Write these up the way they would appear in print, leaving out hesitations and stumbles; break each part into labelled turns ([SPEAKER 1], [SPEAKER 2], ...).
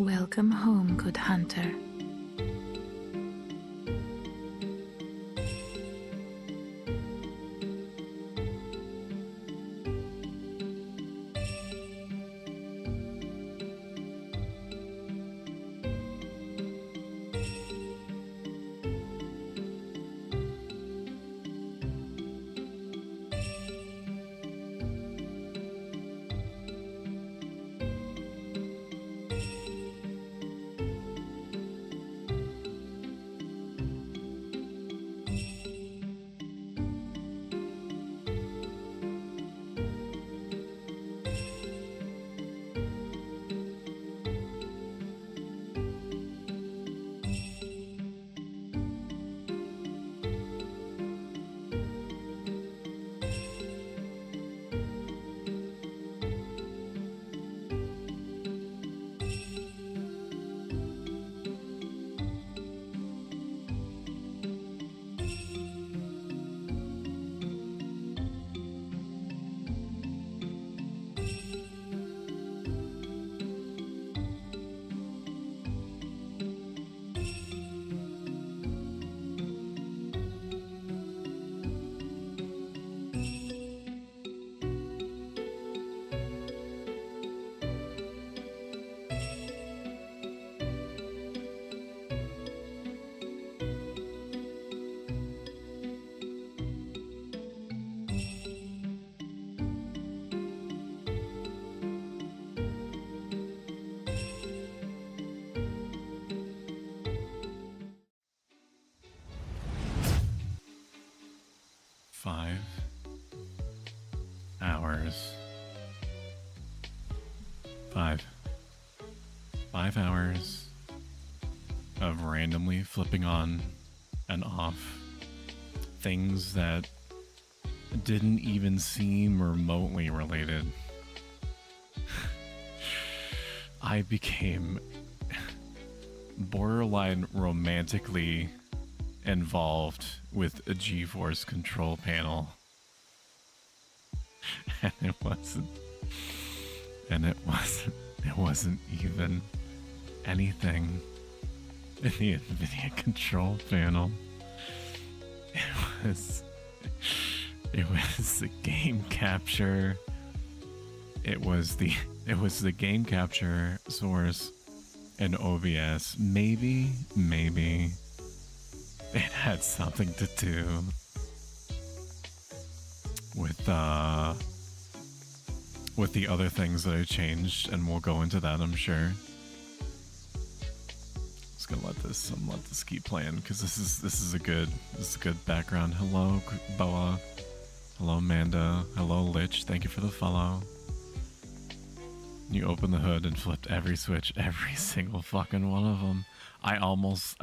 [SPEAKER 1] Welcome home, good hunter. Five hours of randomly flipping on and off things that didn't even seem remotely related. I became borderline romantically involved with a GeForce control panel. And it wasn't even anything in the NVIDIA control panel. It was the game capture. It was the game capture source and OBS. Maybe it had something to do with the other things that I changed, and we'll go into that, I'm sure. Just gonna let this keep playing because this is a good background. Hello Boa, hello Amanda, hello Lich. Thank you for the follow. You opened the hood and flipped every switch, every single fucking one of them. I almost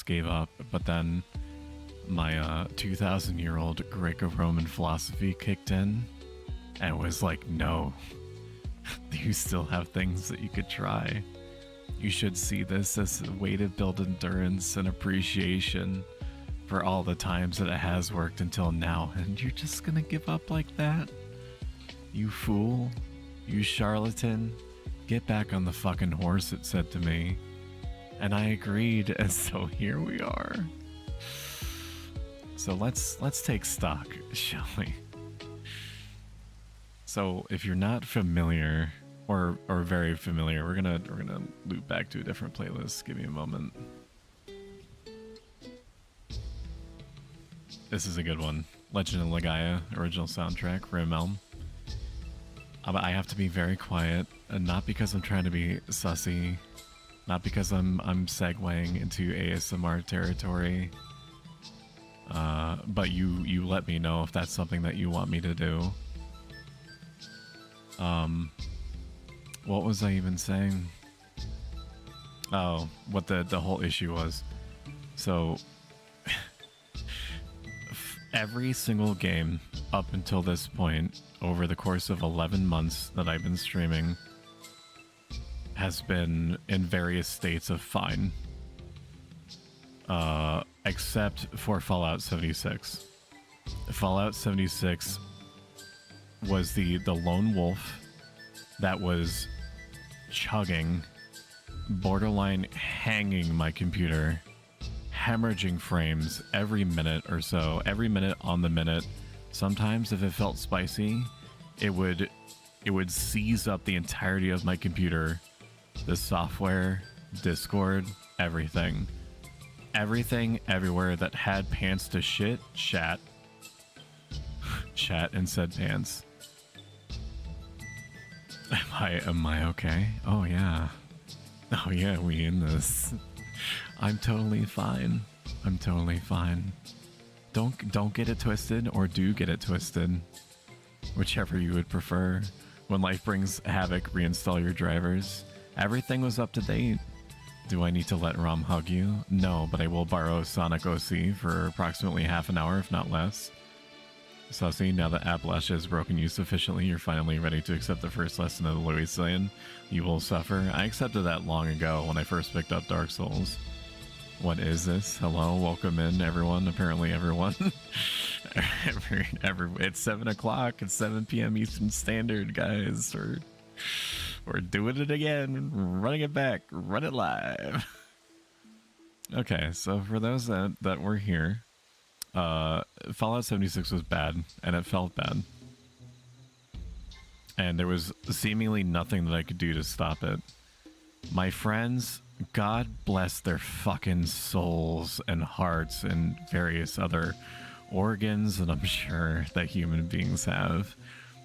[SPEAKER 1] gave up, but then my 2,000-year-old Greco-Roman philosophy kicked in and was like, no, you still have things that you could try. You should see this as a way to build endurance and appreciation for all the times that it has worked until now, and you're just gonna give up like that? You fool. You charlatan. Get back on the fucking horse, it said to me. And I agreed, and so here we are. So let's take stock, shall we? So if you're not familiar or very familiar, we're gonna loop back to a different playlist. Give me a moment. This is a good one. Legend of Legaia, original soundtrack, Rimelm. I have to be very quiet, and not because I'm trying to be sussy, not because I'm segueing into ASMR territory. But you let me know if that's something that you want me to do. What was I even saying? Oh, what the whole issue was. So every single game up until this point, over the course of 11 months that I've been streaming, has been in various states of fine. Except for Fallout 76. Fallout 76 was the lone wolf that was chugging borderline hanging my computer, hemorrhaging frames every minute or so, every minute on the minute. Sometimes if it felt spicy, it would seize up the entirety of my computer, the software, Discord, everything. Everything, everywhere that had pants to shit, chat and said pants. Am I okay? Oh yeah. Oh yeah, we in this. I'm totally fine. I'm totally fine. Don't get it twisted, or do get it twisted. Whichever you would prefer. When life brings havoc, reinstall your drivers. Everything was up to date. Do I need to let ROM hug you? No, but I will borrow Sonic OC for approximately half an hour, if not less. Sussy, now that Appalachia has broken you sufficiently, you're finally ready to accept the first lesson of the Louisian. You will suffer. I accepted that long ago when I first picked up Dark Souls. What is this? Hello, welcome in, everyone. Apparently everyone. It's 7 o'clock. It's 7 p.m. Eastern Standard, guys. We're doing it again. Running it back. Run it live. Okay, so for those that were here, Fallout 76 was bad, and it felt bad. And there was seemingly nothing that I could do to stop it. My friends, God bless their fucking souls and hearts and various other organs that I'm sure that human beings have.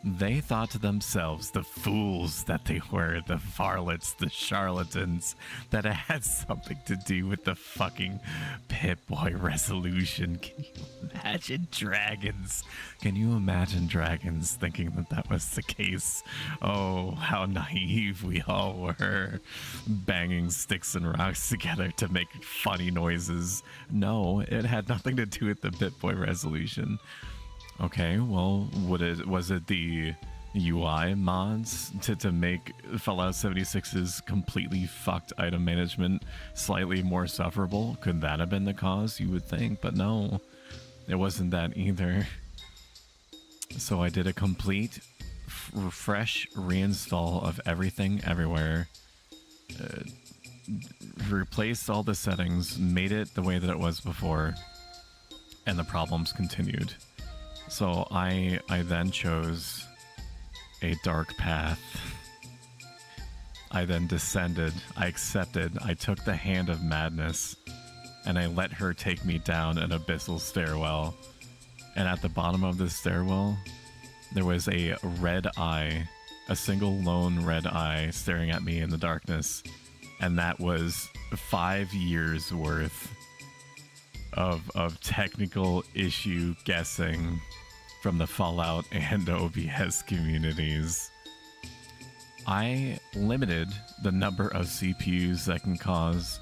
[SPEAKER 1] They thought to themselves, the fools that they were, the varlets, the charlatans, that it had something to do with the fucking Pip-Boy resolution. Can you imagine dragons? Can you imagine dragons thinking that that was the case? Oh, how naive we all were, banging sticks and rocks together to make funny noises. No, it had nothing to do with the Pip-Boy resolution. Okay, well, was it the UI mods to make Fallout 76's completely fucked item management slightly more sufferable? Could that have been the cause? You would think, but no, it wasn't that either. So I did a complete, fresh reinstall of everything everywhere, replaced all the settings, made it the way that it was before, and the problems continued. So I then chose a dark path. I then descended, I accepted, I took the hand of madness, and I let her take me down an abyssal stairwell. And at the bottom of this stairwell, there was a red eye, a single lone red eye staring at me in the darkness. And that was 5 years worth of technical issue guessing from the Fallout and OBS communities. I limited the number of CPUs that can cause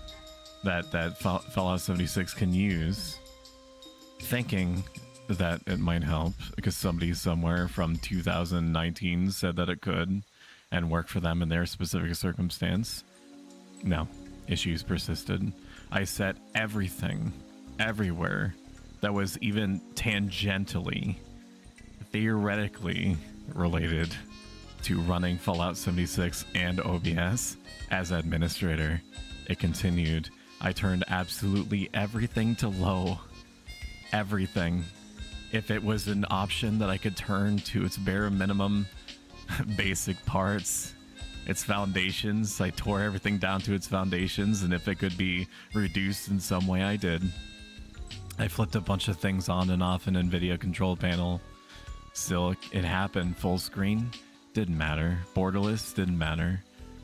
[SPEAKER 1] that Fallout 76 can use, thinking that it might help because somebody somewhere from 2019 said that it could and work for them in their specific circumstance. No, issues persisted. I set everything, everywhere, that was even tangentially, theoretically related to running Fallout 76 and OBS as administrator. It continued. I turned absolutely everything to low. Everything. If it was an option that I could turn to its bare minimum basic parts, its foundations, I tore everything down to its foundations, and if it could be reduced in some way, I did. I flipped a bunch of things on and off in NVIDIA control panel. Still, it happened. Full screen, didn't matter. Borderless, didn't matter.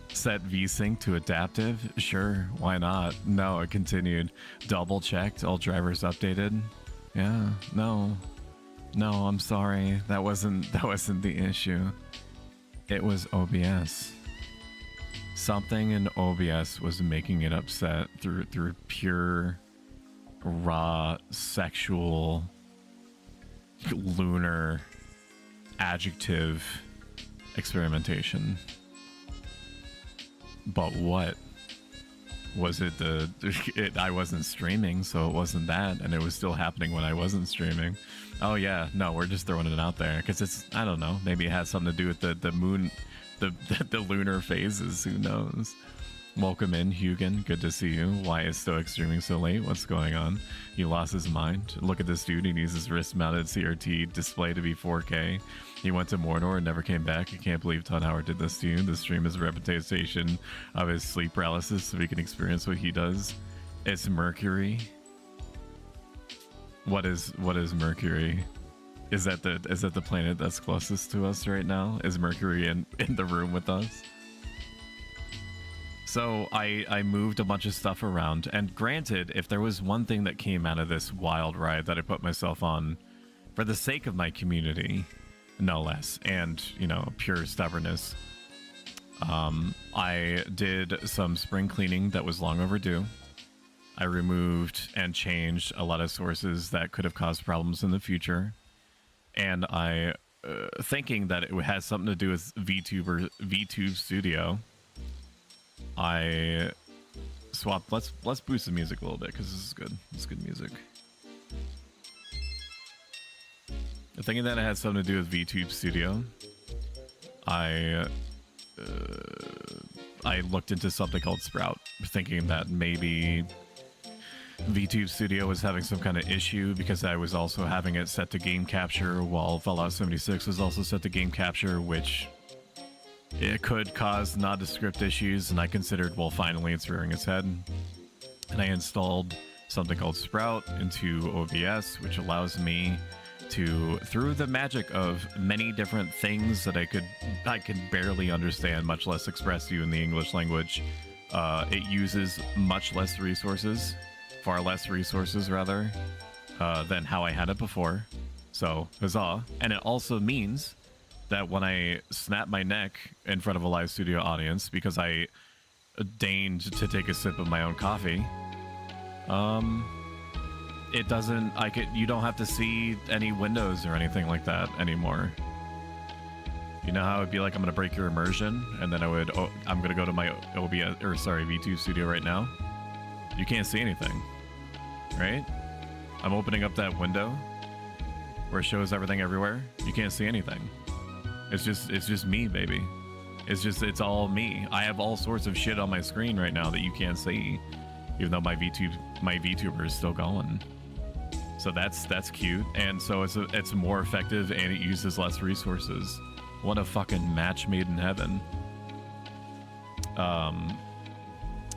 [SPEAKER 1] Set VSync to adaptive, sure, why not? No, it continued. Double checked, all drivers updated. Yeah, no, I'm sorry. That wasn't the issue. It was OBS. Something in OBS was making it upset through pure, raw, sexual, lunar adjective experimentation. But what was it? I wasn't streaming, so it wasn't that, and it was still happening when I wasn't streaming. Oh yeah, no, we're just throwing it out there because it's, I don't know, maybe it has something to do with the moon, the lunar phases, who knows. Welcome in, Hugin. Good to see you. Why is Stoic streaming so late? What's going on? He lost his mind. Look at this dude. He needs his wrist-mounted CRT display to be 4K. He went to Mordor and never came back. I can't believe Todd Howard did this to you. The stream is a representation of his sleep paralysis so we can experience what he does. It's Mercury. What is Mercury? Is that the planet that's closest to us right now? Is Mercury in the room with us? So I moved a bunch of stuff around, and granted, if there was one thing that came out of this wild ride that I put myself on for the sake of my community, no less, and, you know, pure stubbornness, I did some spring cleaning that was long overdue. I removed and changed a lot of sources that could have caused problems in the future, and I, thinking that it has something to do with VTube Studio, I swapped. Let's boost the music a little bit because this is good. It's good music. Thinking that it had something to do with VTube Studio, I looked into something called Sprout, thinking that maybe VTube Studio was having some kind of issue because I was also having it set to game capture while Fallout 76 was also set to game capture, which it could cause nondescript issues, and I considered, well, finally it's rearing its head. And I installed something called Sprout into OBS, which allows me to, through the magic of many different things that I can barely understand, much less express to you in the English language, it uses much less resources, far less resources rather, than how I had it before. So, huzzah. And it also means that when I snap my neck in front of a live studio audience because I deigned to take a sip of my own coffee, it doesn't, you don't have to see any windows or anything like that anymore. You know how it'd be like, I'm gonna break your immersion, and then I'm gonna go to my VTube Studio right now. You can't see anything, right? I'm opening up that window where it shows everything everywhere. You can't see anything. It's just me, baby. It's all me. I have all sorts of shit on my screen right now that you can't see, even though my VTuber is still going. So that's cute, and so it's more effective and it uses less resources. What a fucking match made in heaven.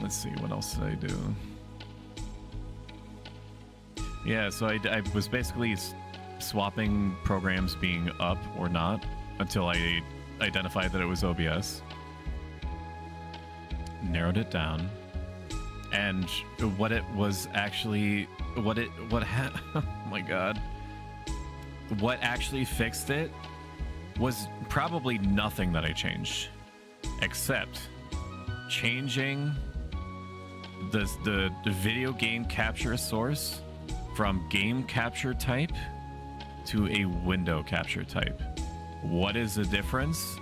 [SPEAKER 1] Let's see, what else did I do? Yeah, so I was basically swapping programs being up or not until I identified that it was OBS. Narrowed it down. And what it was actually, oh my god. What actually fixed it was probably nothing that I changed, except changing the video game capture source from game capture type to a window capture type. What is the difference?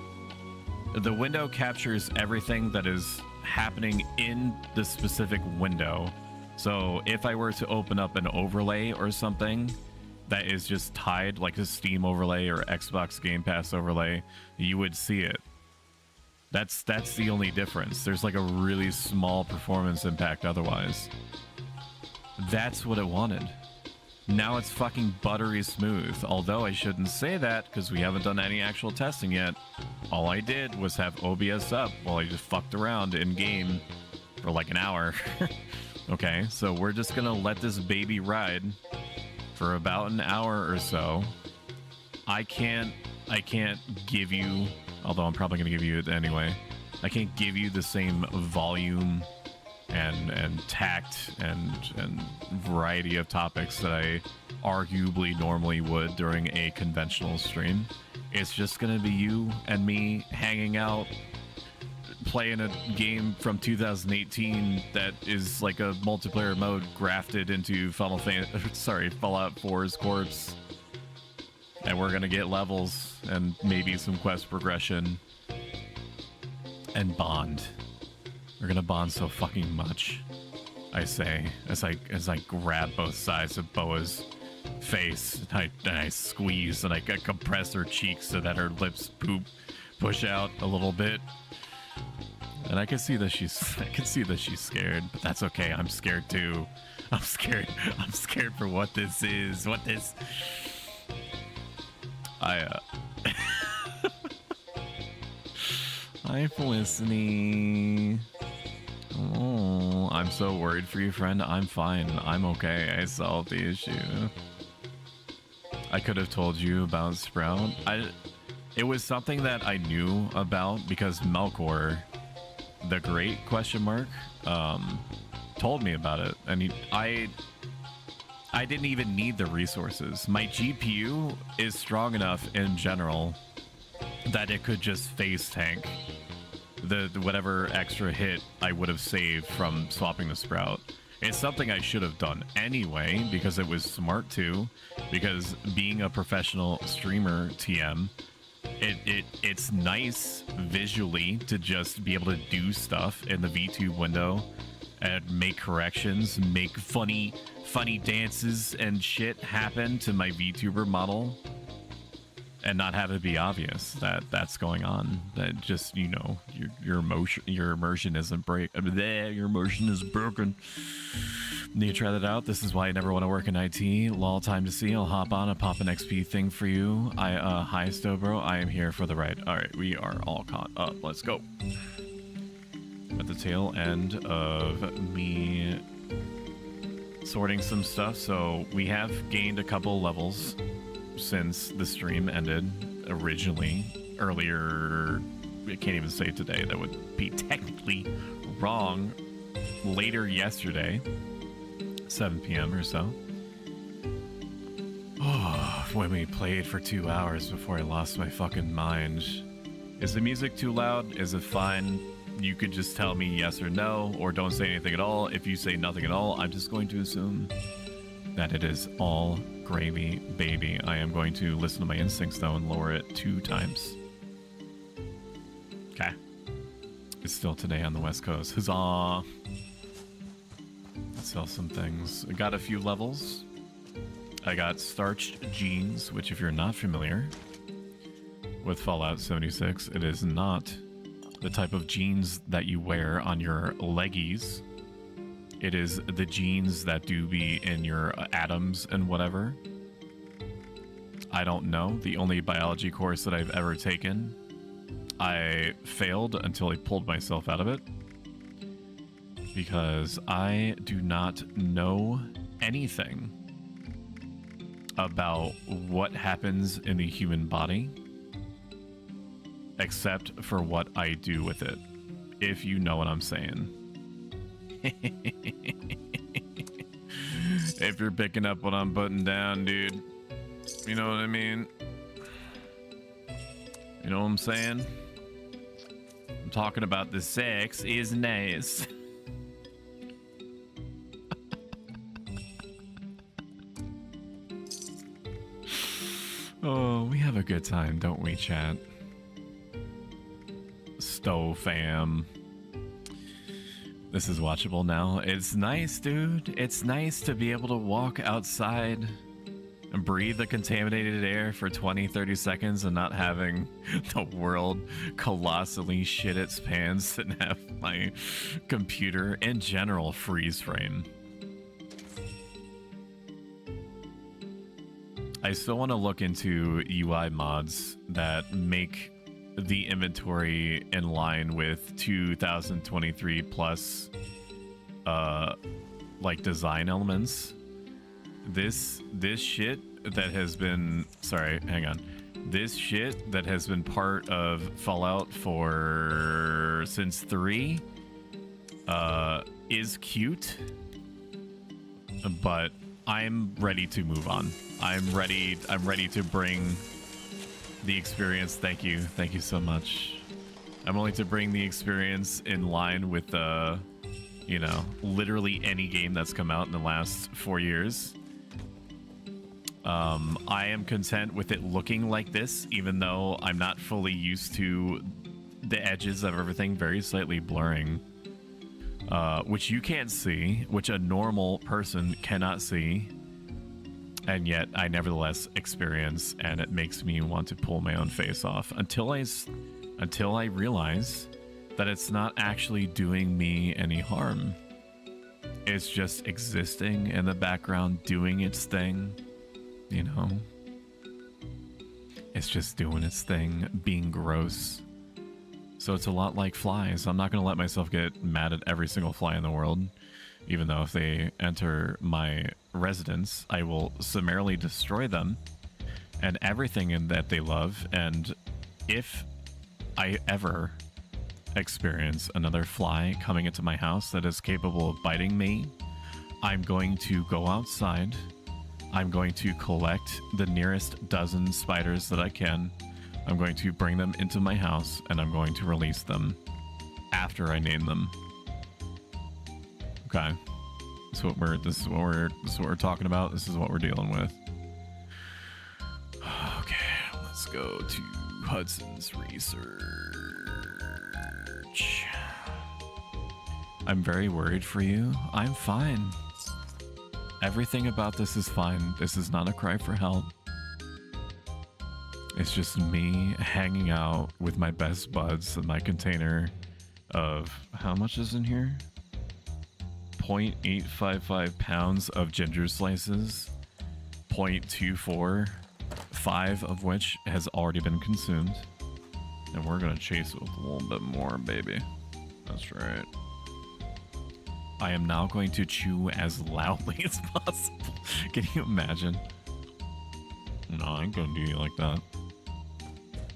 [SPEAKER 1] The window captures everything that is happening in the specific window. So if I were to open up an overlay or something that is just tied, like a Steam overlay or Xbox Game Pass overlay, you would see it. That's the only difference. There's like a really small performance impact otherwise. That's what it wanted. Now it's fucking buttery smooth. Although I shouldn't say that because we haven't done any actual testing yet. All I did was have OBS up while I just fucked around in game for like an hour. Okay, so we're just gonna let this baby ride for about an hour or so. I can't give you, although I'm probably gonna give you it anyway, I can't give you the same volume and tact and variety of topics that I arguably normally would during a conventional stream. It's just gonna be you and me hanging out, playing a game from 2018 that is like a multiplayer mode grafted into Fallout 4's corpse, and we're gonna get levels and maybe some quest progression and bond. We're gonna bond so fucking much, I say, as I grab both sides of Boa's face, and I squeeze and I compress her cheeks so that her lips push out a little bit. And I can see that she's scared, but that's okay. I'm scared too. I'm scared. I'm scared for what this is. What this Hi Felicity. Oh, I'm so worried for you, friend. I'm fine. I'm okay. I solved the issue. I could have told you about Sprout. It was something that I knew about because Melkor, the Great question mark, told me about it, and I didn't even need the resources. My GPU is strong enough in general that it could just face tank the whatever extra hit I would have saved from swapping the Sprout. It's something I should have done anyway because it was smart too, because being a professional streamer TM, it's nice visually to just be able to do stuff in the VTube window and make corrections, make funny dances and shit happen to my VTuber model, and not have it be obvious that that's going on. That just, you know, your immersion isn't your immersion is broken. Need to try that out. This is why I never want to work in IT. Lol, time to see. I'll hop on and pop an XP thing for you. Hi Sto bro. I am here for the ride. All right, we are all caught up. Let's go. At the tail end of me sorting some stuff, so we have gained a couple levels since the stream ended earlier. I can't even say today. That would be technically wrong. Later yesterday, 7 p.m. or so. Oh, when we played for 2 hours before I lost my fucking mind. Is the music too loud? Is it fine? You could just tell me yes or no, or don't say anything at all. If you say nothing at all, I'm just going to assume that it is all gravy, baby. I am going to listen to my instincts though and lower it 2 times. Okay. It's still today on the West Coast. Huzzah! Let's sell some things. I got a few levels. I got starched jeans, which if you're not familiar with Fallout 76, it is not the type of jeans that you wear on your leggies. It is the jeans that do be in your atoms and whatever. I don't know. The only biology course that I've ever taken, I failed until I pulled myself out of it. Because I do not know anything about what happens in the human body except for what I do with it, if you know what I'm saying. If you're picking up what I'm putting down, dude, you know what I mean? You know what I'm saying? I'm talking about the sex is nice. Oh, we have a good time, don't we, chat? Stow fam. This is watchable now. It's nice, dude. It's nice to be able to walk outside and breathe the contaminated air for 20-30 seconds and not having the world colossally shit its pants and have my computer in general freeze frame. I still want to look into UI mods that make the inventory in line with 2023 plus like design elements. This shit that has been, sorry, hang on. This shit that has been part of Fallout for since 3 is cute, but I'm ready to move on. I'm ready to bring the experience. Thank you so much. I'm willing to bring the experience in line with you know, literally any game that's come out in the last 4 years. I am content with it looking like this, even though I'm not fully used to the edges of everything very slightly blurring, which you can't see, which a normal person cannot see. And yet I nevertheless experience, and it makes me want to pull my own face off until I realize that it's not actually doing me any harm. It's just existing in the background, doing its thing, you know? It's just doing its thing, being gross. So it's a lot like flies. I'm not going to let myself get mad at every single fly in the world, even though if they enter my residence, I will summarily destroy them and everything in that they love. And if I ever experience another fly coming into my house that is capable of biting me, I'm going to go outside. I'm going to collect the nearest dozen spiders that I can. I'm going to bring them into my house and I'm going to release them after I name them. Okay. This is what we're talking about. This is what we're dealing with. Okay, let's go to Hudson's research. I'm very worried for you. I'm fine. Everything about this is fine. This is not a cry for help. It's just me hanging out with my best buds in my container of, how much is in here? 0.855 pounds of ginger slices, 0.24, 5 of which has already been consumed. And we're gonna chase it with a little bit more, baby. That's right. I am now going to chew as loudly as possible. Can you imagine? No, I ain't gonna do you like that.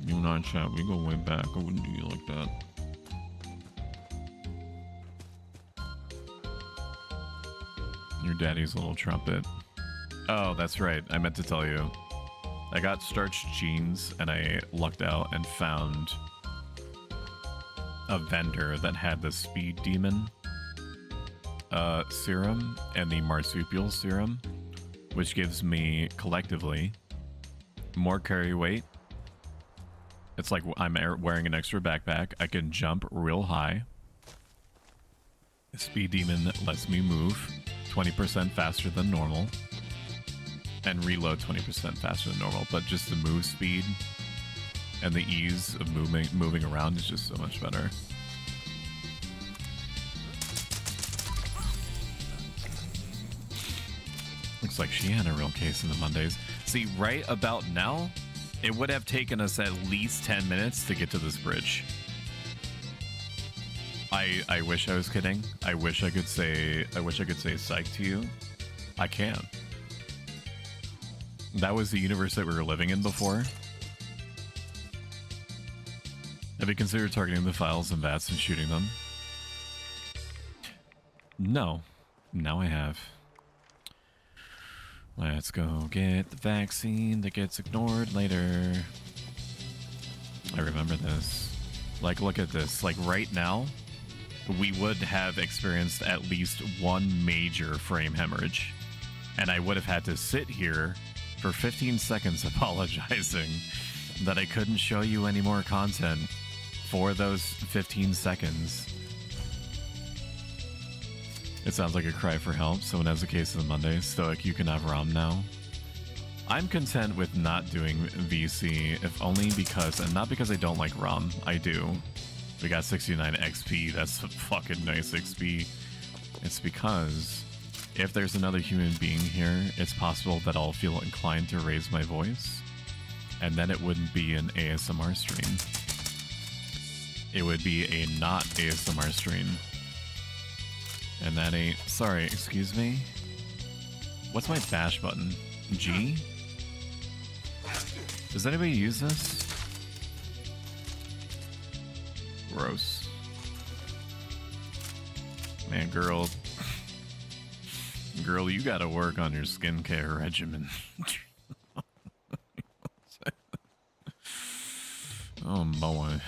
[SPEAKER 1] You and I, chat, we go way back. I wouldn't do you like that. Your daddy's little trumpet. Oh, that's right. I meant to tell you. I got starched jeans and I lucked out and found a vendor that had the speed demon serum and the marsupial serum, which gives me collectively more carry weight. It's like I'm wearing an extra backpack. I can jump real high. The speed demon lets me move 20% faster than normal and reload 20% faster than normal, but just the move speed and the ease of moving around is just so much better. Looks like she had a real case in the Mondays. See, right about now, it would have taken us at least 10 minutes to get to this bridge. I wish I was kidding. I wish I could say psych to you. I can't. That was the universe that we were living in before. Have you considered targeting the files and bats and shooting them? No. Now I have. Let's go get the vaccine that gets ignored later. I remember this. Like, look at this. Like, right now, we would have experienced at least one major frame hemorrhage. And I would have had to sit here for 15 seconds apologizing that I couldn't show you any more content for those 15 seconds. It sounds like a cry for help. Someone has a case of the Monday. Stoic, you can have ROM now. I'm content with not doing VC, if only because, and not because I don't like ROM. I do. We got 69 XP. That's fucking nice XP. It's because if there's another human being here, it's possible that I'll feel inclined to raise my voice. And then it wouldn't be an ASMR stream. It would be a not ASMR stream. And that ain't... Sorry, excuse me? What's my bash button? G? Does anybody use this? Gross. Man, girl. Girl, you gotta work on your skincare regimen. Oh boy.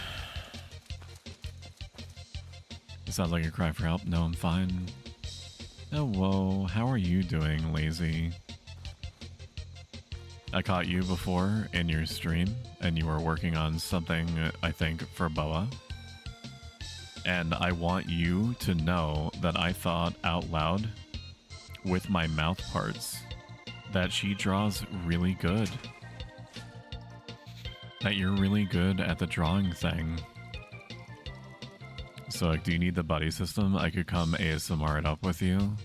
[SPEAKER 1] It sounds like a cry for help. No, I'm fine. Hello, how are you doing, lazy? I caught you before in your stream, and you were working on something, I think, for Boa. And I want you to know that I thought out loud, with my mouth parts, that she draws really good. That you're really good at the drawing thing. So, like, do you need the buddy system? I could come ASMR it up with you.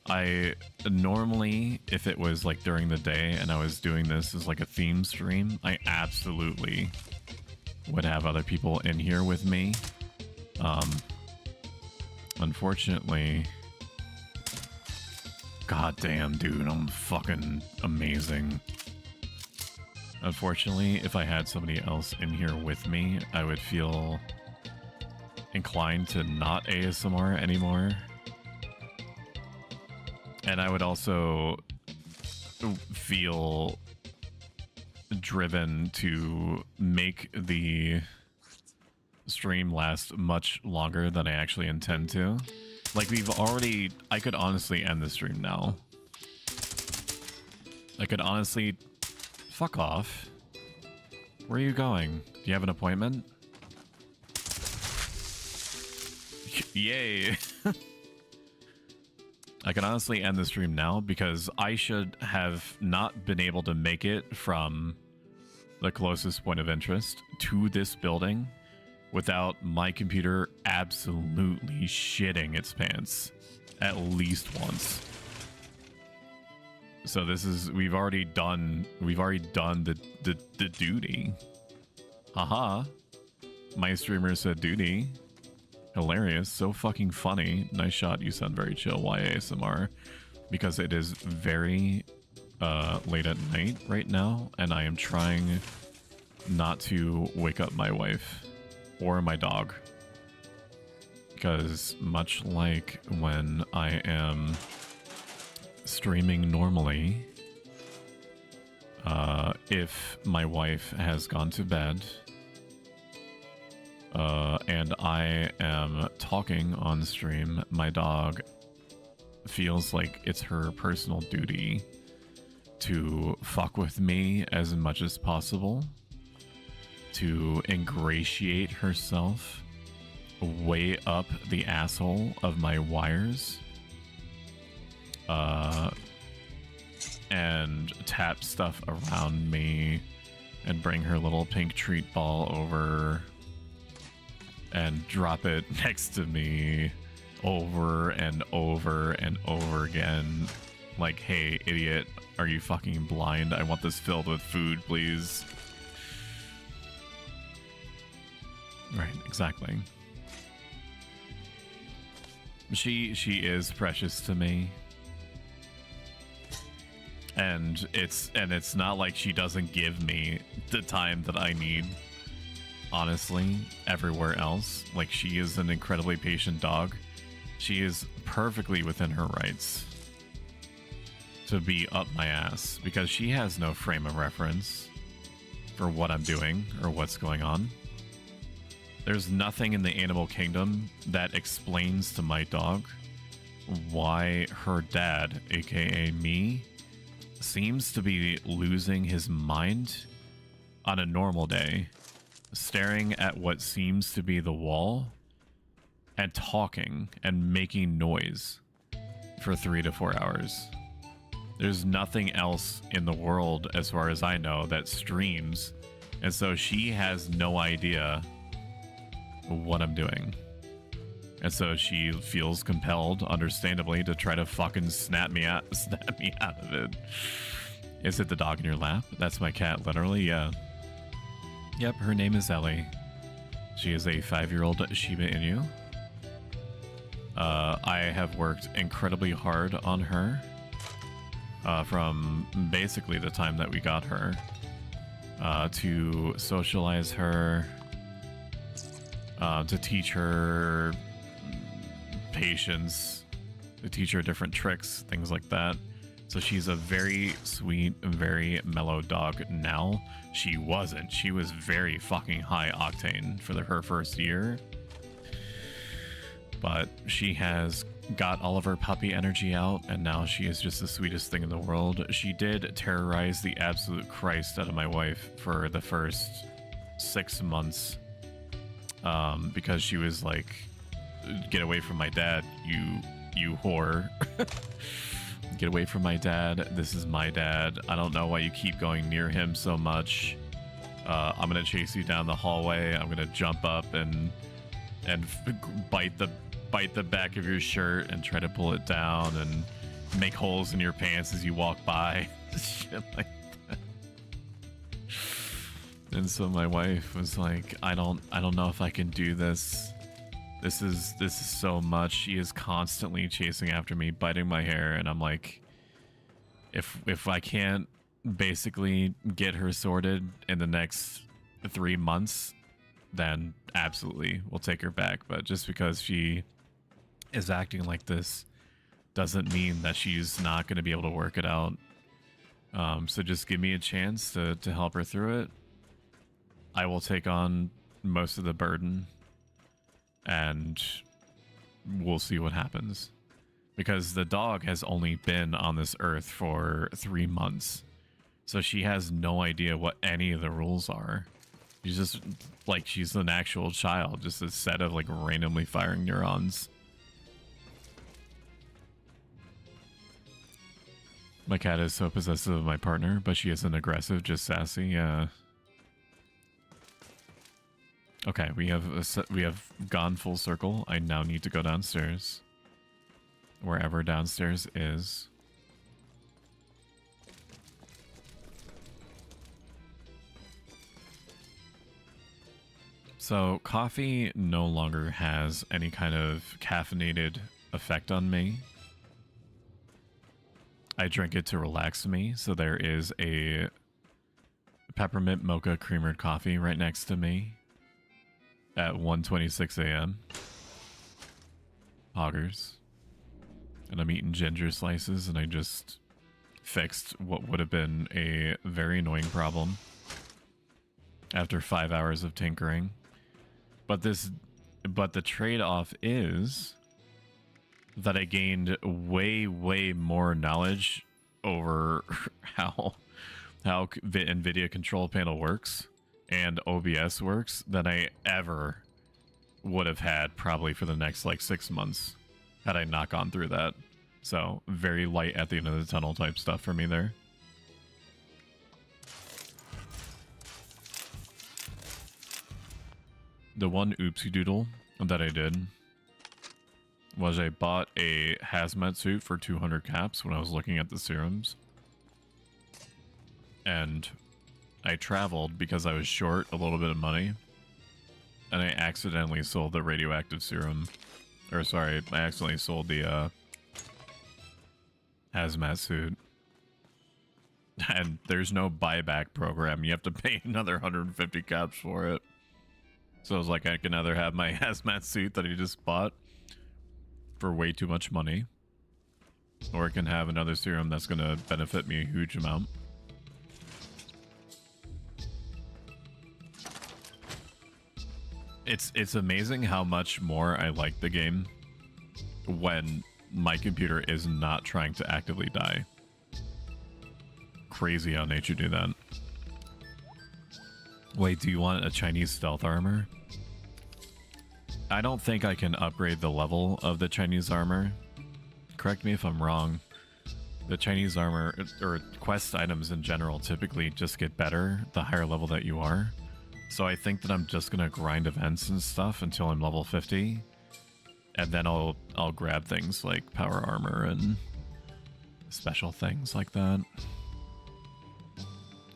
[SPEAKER 1] I normally, if it was like during the day and I was doing this as like a theme stream, I absolutely would have other people in here with me. Unfortunately, god damn, dude, I'm fucking amazing. Unfortunately, if I had somebody else in here with me, I would feel inclined to not ASMR anymore. And I would also feel driven to make the stream last much longer than I actually intend to. Like, I could honestly end the stream now. I could honestly... Fuck off. Where are you going? Do you have an appointment? Yay! I can honestly end the stream now because I should have not been able to make it from the closest point of interest to this building without my computer absolutely shitting its pants at least once. So this is, we've already done the duty. Haha. My streamer said duty. Hilarious, so fucking funny. Nice shot, you sound very chill. Why ASMR? Because it is very late at night right now, and I am trying not to wake up my wife or my dog. Because much like when I am streaming normally, if my wife has gone to bed, and I am talking on stream, my dog feels like it's her personal duty to fuck with me as much as possible, to ingratiate herself way up the asshole of my wires, and tap stuff around me and bring her little pink treat ball over and drop it next to me over and over and over again. Like, hey, idiot, are you fucking blind? I want this filled with food, please. Right, exactly. She is precious to me. And it's not like she doesn't give me the time that I need. Honestly, everywhere else, like, she is an incredibly patient dog. She is perfectly within her rights to be up my ass because she has no frame of reference for what I'm doing or what's going on. There's nothing in the animal kingdom that explains to my dog why her dad, aka me, seems to be losing his mind on a normal day, staring at what seems to be the wall and talking and making noise for 3 to 4 hours. There's nothing else in the world, as far as I know, that streams, and so she has no idea what I'm doing. And so she feels compelled, understandably, to try to fucking snap me out of it. Is it the dog in your lap? That's my cat, literally, yeah. Yep, her name is Ellie. She is a 5-year-old Shiba Inu. I have worked incredibly hard on her from basically the time that we got her to socialize her, to teach her patience, to teach her different tricks, things like that. So she's a very sweet, very mellow dog now. She wasn't. She was very fucking high octane for her first year. But she has got all of her puppy energy out, and now she is just the sweetest thing in the world. She did terrorize the absolute Christ out of my wife for the first 6 months. Because she was like, get away from my dad, you whore. Get away from my dad. This is my dad. I don't know why you keep going near him so much. I'm gonna chase you down the hallway. I'm gonna jump up and and bite the back of your shirt and try to pull it down and make holes in your pants as you walk by. Shit like that. And so my wife was like, I don't know if I can do this. This is so much. She is constantly chasing after me, biting my hair, and I'm like, if I can't basically get her sorted in the next 3 months, then absolutely we'll take her back. But just because she is acting like this doesn't mean that she's not going to be able to work it out. So just give me a chance to help her through it. I will take on most of the burden, and we'll see what happens. Because the dog has only been on this earth for 3 months. So she has no idea what any of the rules are. She's just like, she's an actual child, just a set of like randomly firing neurons. My cat is so possessive of my partner, but she isn't aggressive, just sassy. Yeah. Okay, we have gone full circle. I now need to go downstairs. Wherever downstairs is. So coffee no longer has any kind of caffeinated effect on me. I drink it to relax me, so there is a peppermint mocha creamered coffee right next to me at 1:26 a.m. Poggers. And I'm eating ginger slices, and I just fixed what would have been a very annoying problem after 5 hours of tinkering. But the trade-off is that I gained way more knowledge over how NVIDIA control panel works and OBS works than I ever would have had probably for the next like 6 months had I not gone through that. So very light at the end of the tunnel type stuff for me there. The one oopsie doodle that I did was I bought a hazmat suit for 200 caps when I was looking at the serums. And I traveled because I was short a little bit of money. And I accidentally sold the radioactive serum. Or sorry, I accidentally sold the hazmat suit. And there's no buyback program. You have to pay another 150 caps for it. So I was like, I can either have my hazmat suit that I just bought for way too much money, or I can have another serum that's going to benefit me a huge amount. It's amazing how much more I like the game when my computer is not trying to actively die. Crazy how nature do that. Wait, do you want a Chinese stealth armor? I don't think I can upgrade the level of the Chinese armor. Correct me if I'm wrong. The Chinese armor, or quest items in general, typically just get better the higher level that you are. So I think that I'm just gonna grind events and stuff until I'm level 50. And then I'll grab things like power armor and special things like that.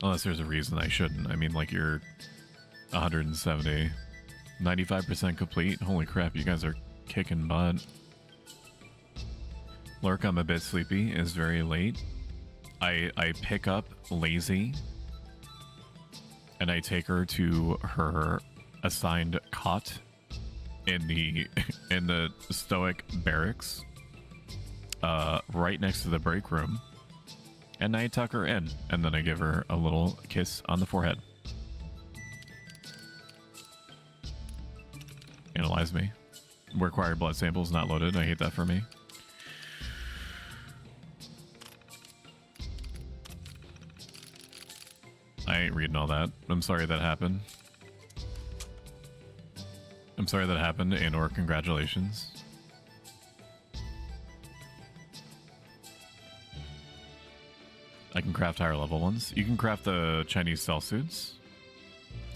[SPEAKER 1] Unless there's a reason I shouldn't. I mean, like, you're 170. 95% complete? Holy crap, you guys are kicking butt. Lurk, I'm a bit sleepy, is very late. I pick up Lazy, and I take her to her assigned cot in the Stoic barracks, right next to the break room. And I tuck her in, and then I give her a little kiss on the forehead. Analyze me. Required blood samples not loaded. I hate that for me. I ain't reading all that. I'm sorry that happened. I'm sorry that happened, and or congratulations. I can craft higher level ones. You can craft the Chinese cell suits.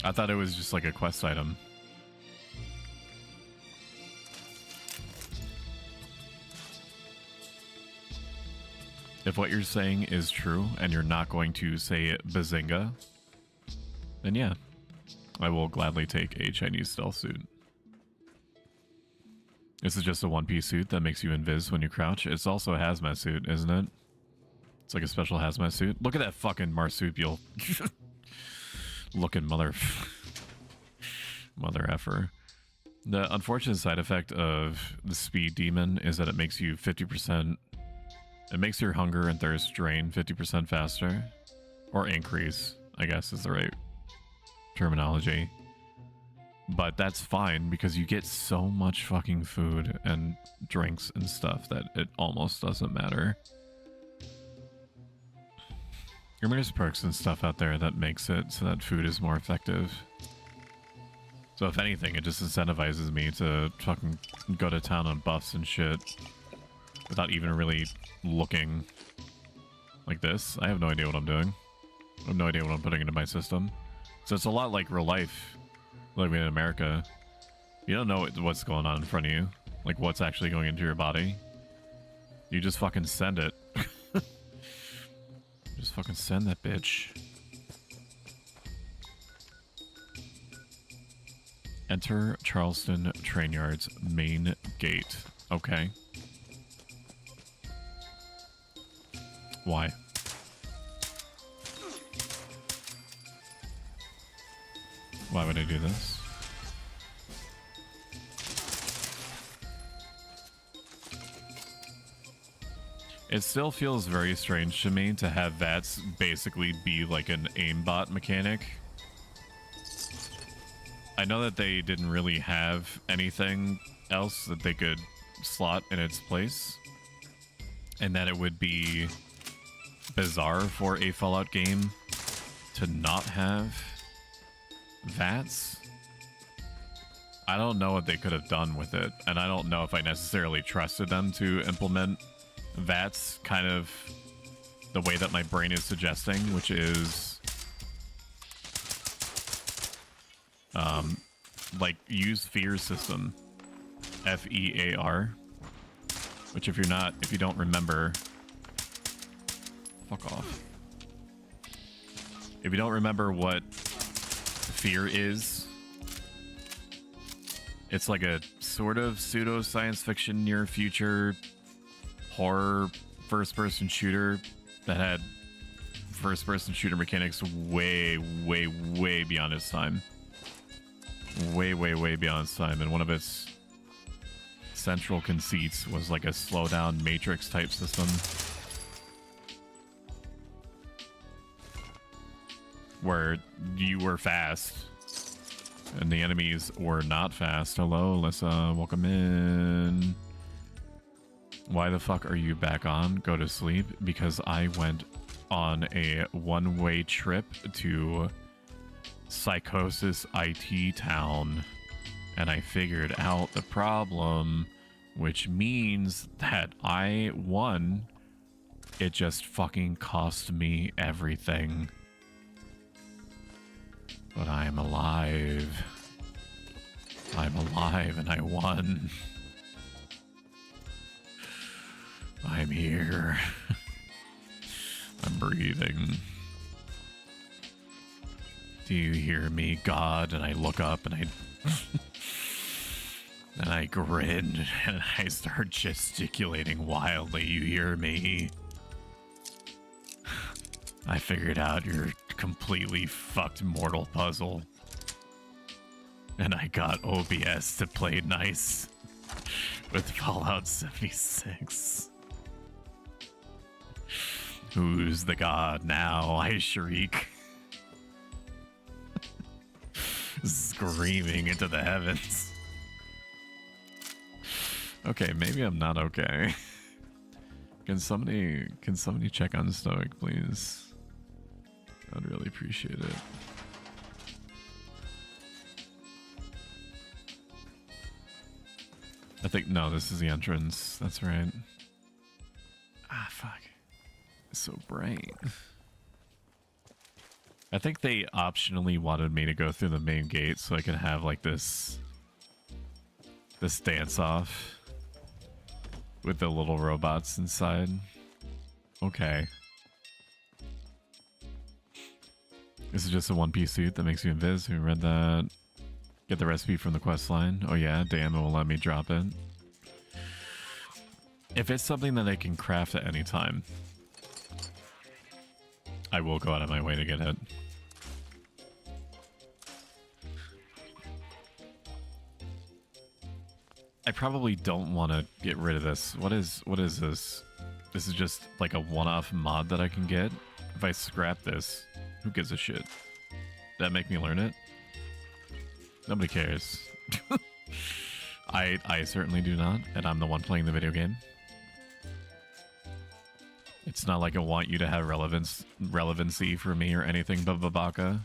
[SPEAKER 1] I thought it was just like a quest item. If what you're saying is true and you're not going to say bazinga, then yeah, I will gladly take a Chinese stealth suit. This is just a one-piece suit that makes you invis when you crouch. It's also a hazmat suit, isn't it? It's like a special hazmat suit. Look at that fucking marsupial looking mother effer. The unfortunate side effect of the speed demon is that it makes you 50%. It makes your hunger and thirst drain 50% faster, or increase, I guess is the right terminology. But that's fine because you get so much fucking food and drinks and stuff that it almost doesn't matter. I mean, there's perks and stuff out there that makes it so that food is more effective. So if anything, it just incentivizes me to fucking go to town on buffs and shit without even really looking like this. I have no idea what I'm doing. I have no idea what I'm putting into my system. So it's a lot like real life. Living in America, you don't know what's going on in front of you, like what's actually going into your body. You just fucking send it. Just fucking send that bitch. Enter Charleston Train Yard's main gate. Okay. Why? Why would I do this? It still feels very strange to me to have VATS basically be like an aimbot mechanic. I know that they didn't really have anything else that they could slot in its place, and that it would be bizarre for a Fallout game to not have VATS. I don't know what they could have done with it, and I don't know if I necessarily trusted them to implement VATS kind of the way that my brain is suggesting, which is like use fear system, FEAR, which if you don't remember, fuck off. If you don't remember what fear is, it's like a sort of pseudo science fiction near future horror first person shooter that had first person shooter mechanics way beyond its time. Way beyond its time. And one of its central conceits was like a slow down Matrix type system where you were fast and the enemies were not fast. Hello, Alyssa. Welcome in. Why the fuck are you back on? Go to sleep. Because I went on a one-way trip to Psychosis IT Town and I figured out the problem, which means that I won. It just fucking cost me everything. But I am alive. I'm alive and I won. I'm here. I'm breathing. Do you hear me, God? And I look up and and I grin and I start gesticulating wildly. You hear me? I figured out your completely fucked mortal puzzle. And I got OBS to play nice with Fallout 76. Who's the god now? I shriek. Screaming into the heavens. Okay, maybe I'm not okay. Can somebody check on Stoic, please? I'd really appreciate it. I think, no, this is the entrance. That's right. Ah, fuck. It's so bright. I think they optionally wanted me to go through the main gate so I could have like this dance off with the little robots inside. Okay. This is just a one-piece suit that makes you invis. Who read that? Get the recipe from the quest line. Oh yeah, damn, it will let me drop it. If it's something that I can craft at any time, I will go out of my way to get it. I probably don't want to get rid of this. What is this? This is just like a one-off mod that I can get. If I scrap this, who gives a shit? Does that make me learn it? Nobody cares. I certainly do not, and I'm the one playing the video game. It's not like I want you to have relevancy for me or anything, Babaka.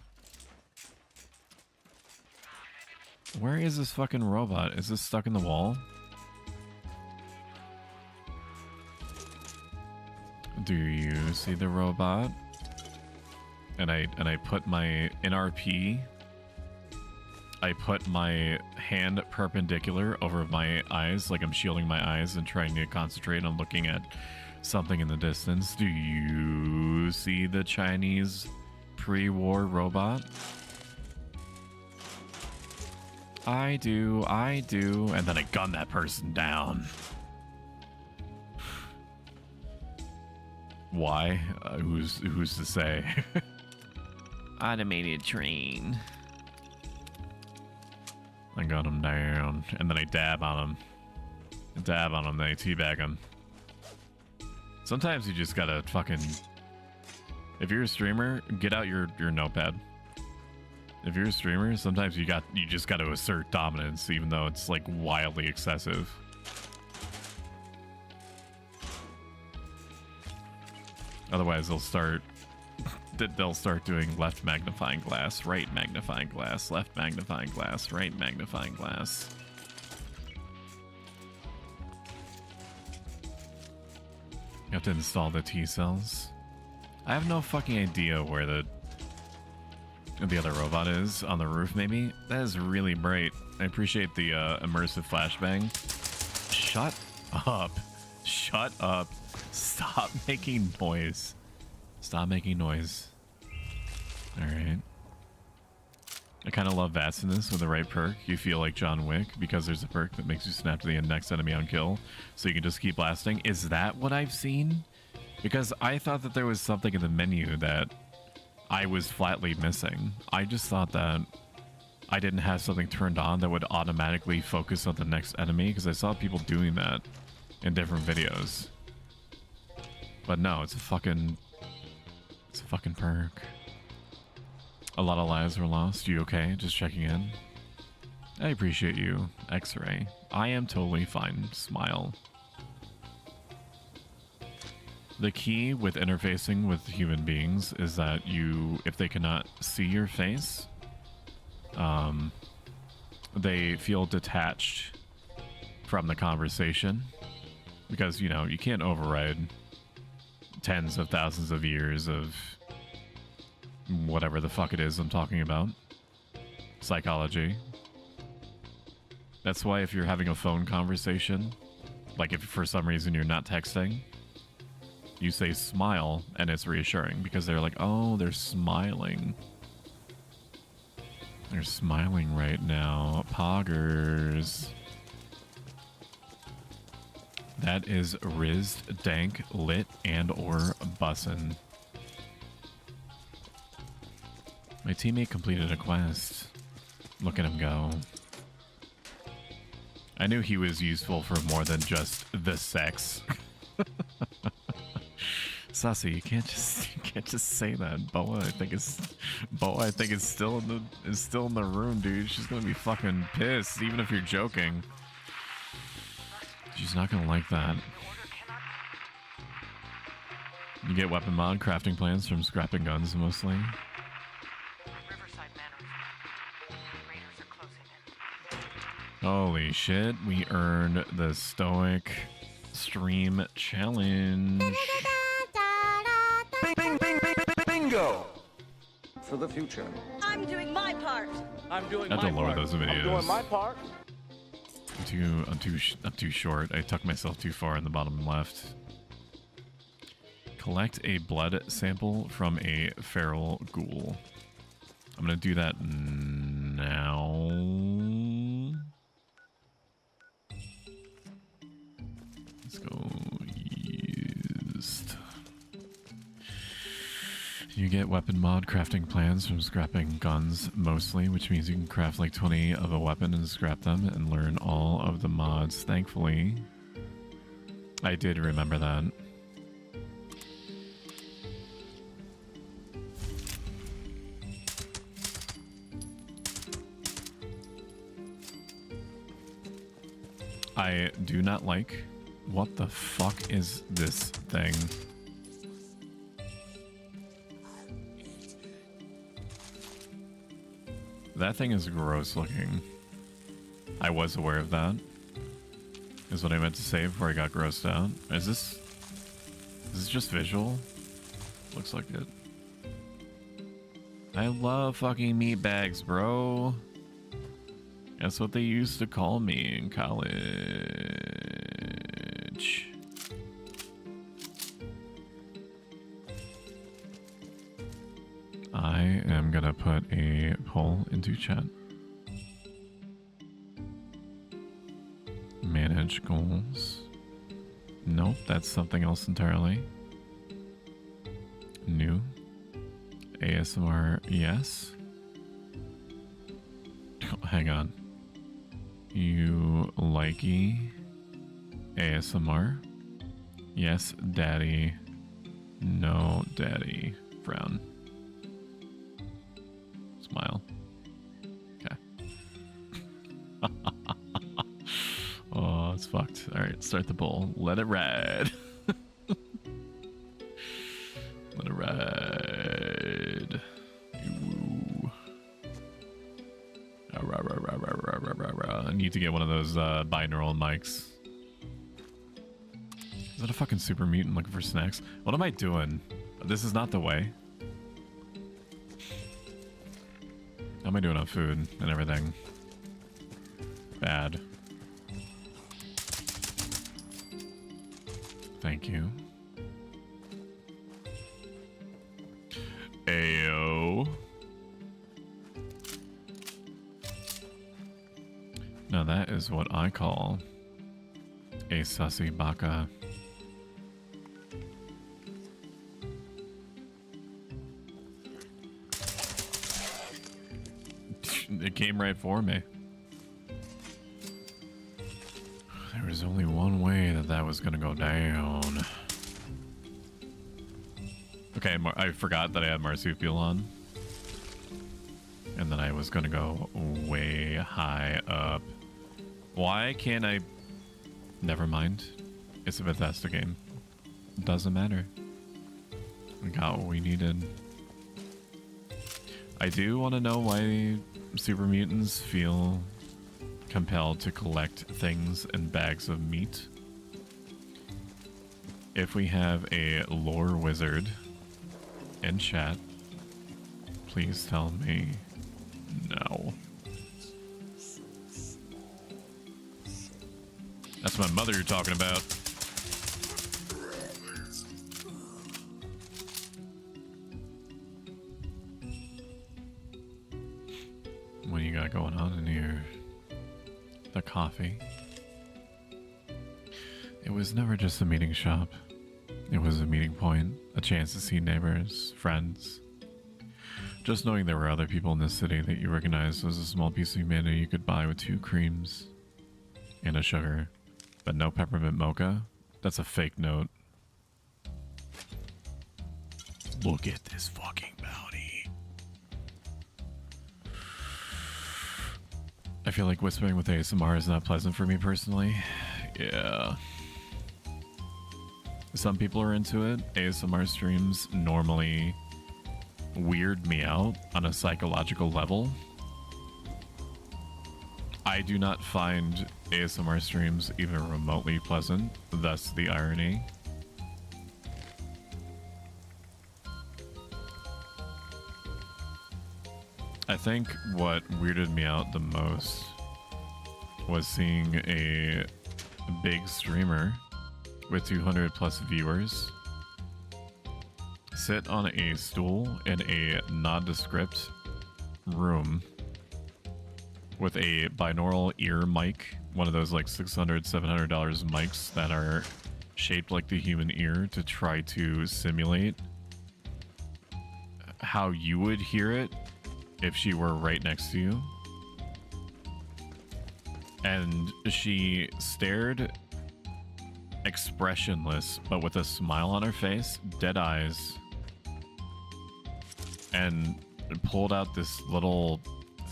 [SPEAKER 1] Where is this fucking robot? Is this stuck in the wall? Do you see the robot? And I put my in RP. I put my hand perpendicular over my eyes, like I'm shielding my eyes and trying to concentrate on looking at something in the distance. Do you see the Chinese pre-war robot? I do, and then I gun that person down. Why? Who's to say? Automated train. I got him down, and then I dab on him. Then I teabag him. Sometimes you just gotta fucking... If you're a streamer, get out your notepad. If you're a streamer, sometimes you just gotta assert dominance, even though it's like wildly excessive. Otherwise, they'll start doing left magnifying glass, right magnifying glass, left magnifying glass, right magnifying glass. You have to install the T cells. I have no fucking idea where the other robot is. On the roof, maybe? That is really bright. I appreciate the immersive flashbang. Shut up. Shut up. Stop making noise. Stop making noise. Alright. I kind of love VATS in this. With the right perk, you feel like John Wick because there's a perk that makes you snap to the next enemy on kill, so you can just keep blasting. Is that what I've seen? Because I thought that there was something in the menu that I was flatly missing. I just thought that I didn't have something turned on that would automatically focus on the next enemy, because I saw people doing that in different videos. But no, it's a fucking perk. A lot of lives were lost. You okay? Just checking in. I appreciate you, X-Ray. I am totally fine. Smile. The key with interfacing with human beings is that if they cannot see your face, they feel detached from the conversation, because, you know, you can't override tens of thousands of years of whatever the fuck it is I'm talking about. Psychology. That's why if you're having a phone conversation, like if for some reason you're not texting, you say smile and it's reassuring, because they're like, oh, they're smiling. They're smiling right now. Poggers. That is Rizzed, Dank, Lit, and or Bussin'. My teammate completed a quest. Look at him go. I knew he was useful for more than just the sex. Sassy, you can't just say that. Boa, I think is still in the room, dude. She's gonna be fucking pissed, even if you're joking. She's not gonna like that. You get weapon mod crafting plans from scrapping guns mostly. Holy shit, we earned the Stoic Stream Challenge.
[SPEAKER 2] Bing, bing, bing, bing, bingo! For the future.
[SPEAKER 3] I'm doing my part.
[SPEAKER 2] I'm doing
[SPEAKER 1] I have
[SPEAKER 2] my
[SPEAKER 1] to lower
[SPEAKER 2] part.
[SPEAKER 1] those videos.
[SPEAKER 2] I'm doing my part.
[SPEAKER 1] I'm too short. I tucked myself too far in the bottom left. Collect a blood sample from a feral ghoul. I'm gonna do that now. Let's go used. You get weapon mod crafting plans from scrapping guns mostly, which means you can craft like 20 of a weapon and scrap them and learn all of the mods. Thankfully, I did remember that. I do not like. What the fuck is this thing? That thing is gross looking. I was aware of that. Is what I meant to say before I got grossed out. Is this just visual? Looks like it. I love fucking meat bags, bro. That's what they used to call me in college. I am gonna put a poll into chat. Manage goals. Nope, that's something else entirely. New. ASMR, yes. Oh, hang on. You likey ASMR? Yes, daddy. No, daddy. Frown. Smile. Okay. Oh, it's fucked. Alright, start the bowl. Let it ride. Let it ride. Ooh. I need to get one of those binaural mics. Is that a fucking super mutant looking for snacks? What am I doing? This is not the way. How am I doing on food and everything? Bad. Thank you. Ayo. Now that is what I call a sussy baka. It came right for me. There was only one way that was gonna go down. Okay, I forgot that I had marsupial on. And then I was gonna go way high up. Why can't I... Never mind. It's a Bethesda game. Doesn't matter. We got what we needed. I do want to know why super mutants feel compelled to collect things in bags of meat. If we have a lore wizard in chat, please tell me no. That's my mother you're talking about. What do you got going on in here? The coffee. It was never just a meeting shop. It was a meeting point, a chance to see neighbors, friends. Just knowing there were other people in this city that you recognized was a small piece of humanity you could buy with 2 creams and a sugar. But no peppermint mocha? That's a fake note. Look at this fucking bounty. I feel like whispering with ASMR is not pleasant for me personally. Yeah. Some people are into it. ASMR streams normally weird me out on a psychological level. I do not find ASMR streams even remotely pleasant, thus the irony. I think what weirded me out the most was seeing a big streamer with 200 plus viewers sit on a stool in a nondescript room with a binaural ear mic, one of those like $600-700 mics that are shaped like the human ear, to try to simulate how you would hear it if she were right next to you. And she stared expressionless, but with a smile on her face, dead eyes, and pulled out this little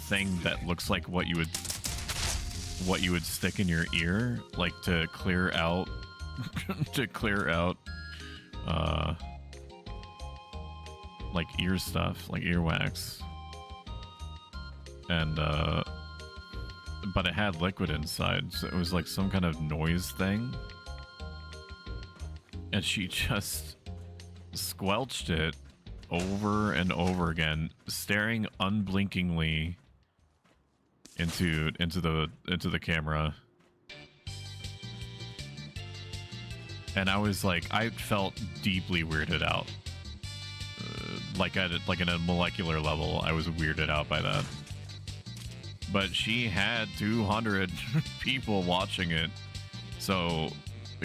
[SPEAKER 1] thing that looks like what you would stick in your ear, like to clear out like ear stuff, like earwax. And but it had liquid inside, so it was like some kind of noise thing. And she just squelched it over and over again, staring unblinkingly into the camera. And I was like, I felt deeply weirded out. Like at a molecular level, I was weirded out by that. But she had 200 people watching it, so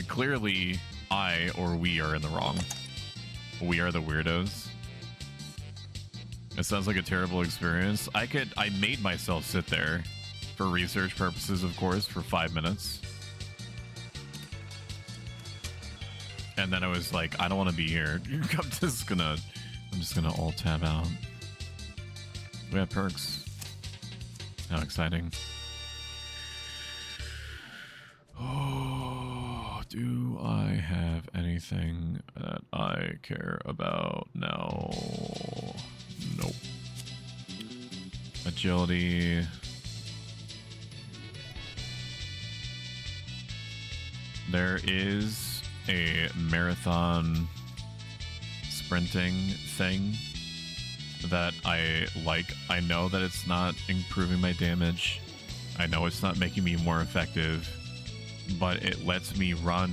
[SPEAKER 1] clearly I or we are in the wrong. We are the weirdos. It sounds like a terrible experience. I made myself sit there for research purposes, of course, for 5 minutes. And then I was like, I don't want to be here. I'm just gonna alt tab out. We have perks. How exciting. Oh, do I have anything that I care about now? Nope. Agility. There is a marathon sprinting thing that I like. I know that it's not improving my damage. I know it's not making me more effective, but it lets me run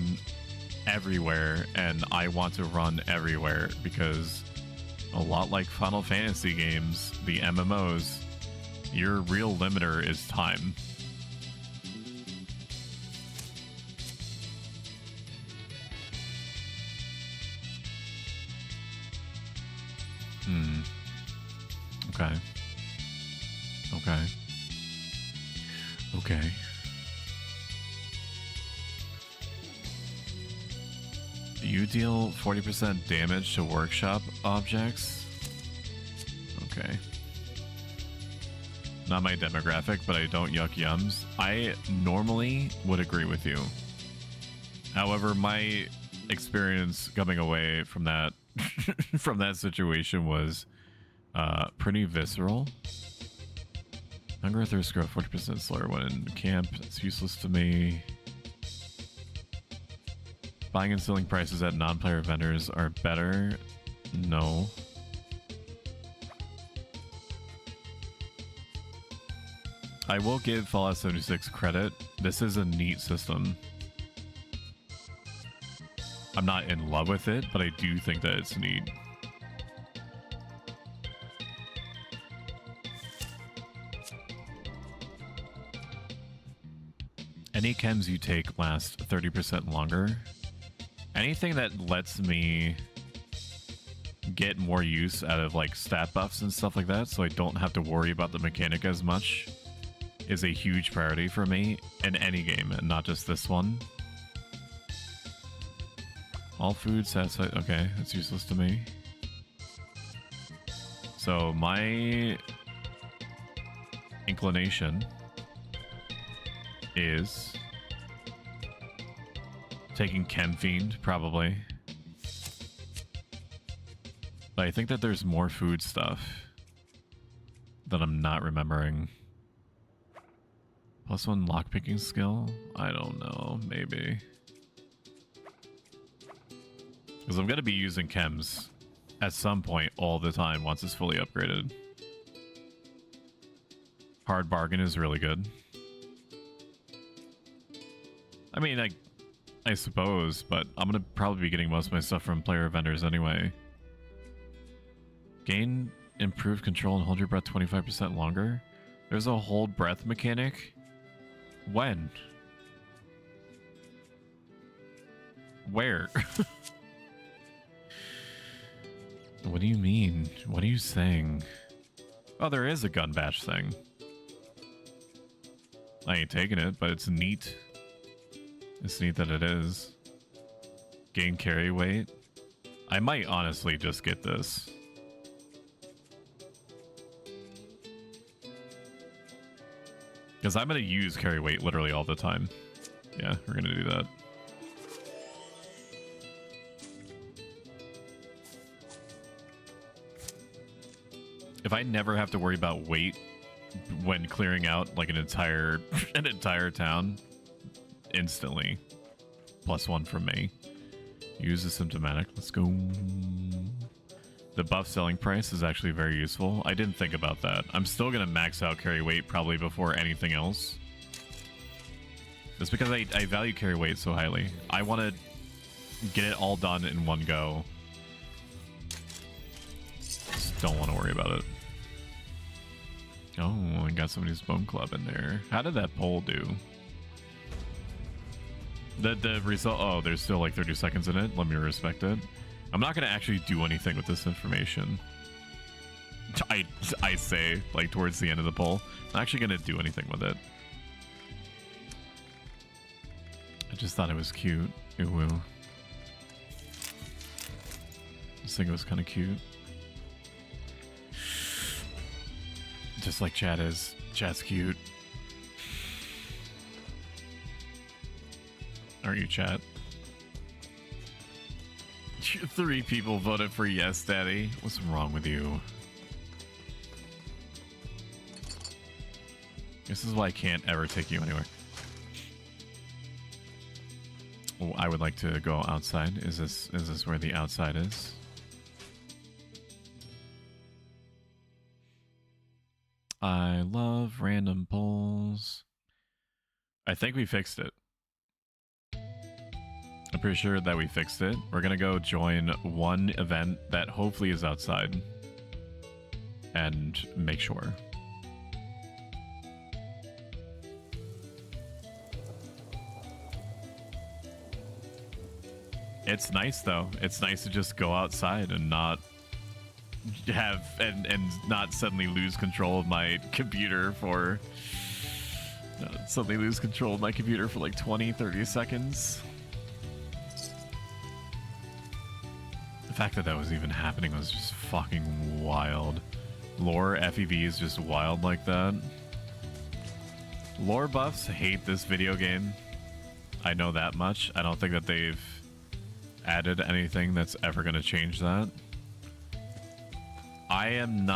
[SPEAKER 1] everywhere, and I want to run everywhere because a lot like Final Fantasy games, the MMOs, your real limiter is time. Okay. Okay. Okay. You deal 40% damage to workshop objects? Okay. Not my demographic, but I don't yuck yums. I normally would agree with you. However, my experience coming away from that from that situation was pretty visceral. Hunger thirst grow 40% slower when in camp. It's useless to me. Buying and selling prices at non-player vendors are better. No. I will give Fallout 76 credit. This is a neat system. I'm not in love with it, but I do think that it's neat. Any chems you take last 30% longer. Anything that lets me get more use out of like stat buffs and stuff like that, so I don't have to worry about the mechanic as much, is a huge priority for me in any game, and not just this one. All food satisfied. Okay, that's useless to me. So my inclination is taking Chem Fiend, probably. But I think that there's more food stuff that I'm not remembering. +1 lockpicking skill? I don't know, maybe. Because I'm going to be using chems at some point all the time once it's fully upgraded. Hard bargain is really good. I mean, I suppose, but I'm going to probably be getting most of my stuff from player vendors anyway. Gain improved control and hold your breath 25% longer. There's a hold breath mechanic. When? Where? What do you mean? What are you saying? Oh, there is a gun bash thing. I ain't taking it, but it's neat. It's neat that it is. Gain carry weight. I might honestly just get this. Because I'm going to use carry weight literally all the time. Yeah, we're going to do that. If I never have to worry about weight when clearing out like an entire town instantly, +1 from me. Use the symptomatic. Let's go. The buff selling price is actually very useful. I didn't think about that. I'm still gonna max out carry weight probably before anything else. Just because I value carry weight so highly. I want to get it all done in one go. Just don't want to worry about it. Oh, I got somebody's bone club in there. How did that poll do? The result. Oh, there's still like 30 seconds in it. Let me respect it. I'm not gonna actually do anything with this information. I say like towards the end of the poll. I'm actually gonna do anything with it. I just thought it was cute. Ooh. This thing was kind of cute. Just like chat is. Chat's cute. Aren't you, chat? 3 people voted for yes, daddy. What's wrong with you? This is why I can't ever take you anywhere. Oh, I would like to go outside. Is this where the outside is? I love random polls. I think we fixed it. I'm pretty sure that we fixed it. We're gonna go join one event that hopefully is outside and make sure. It's nice though. It's nice to just go outside and not have and not suddenly lose control of my computer for like 20-30 seconds. The fact that that was even happening was just fucking wild. Lore FEV is just wild like that. Lore buffs hate this video game. I know that much. I don't think that they've added anything that's ever going to change that. I am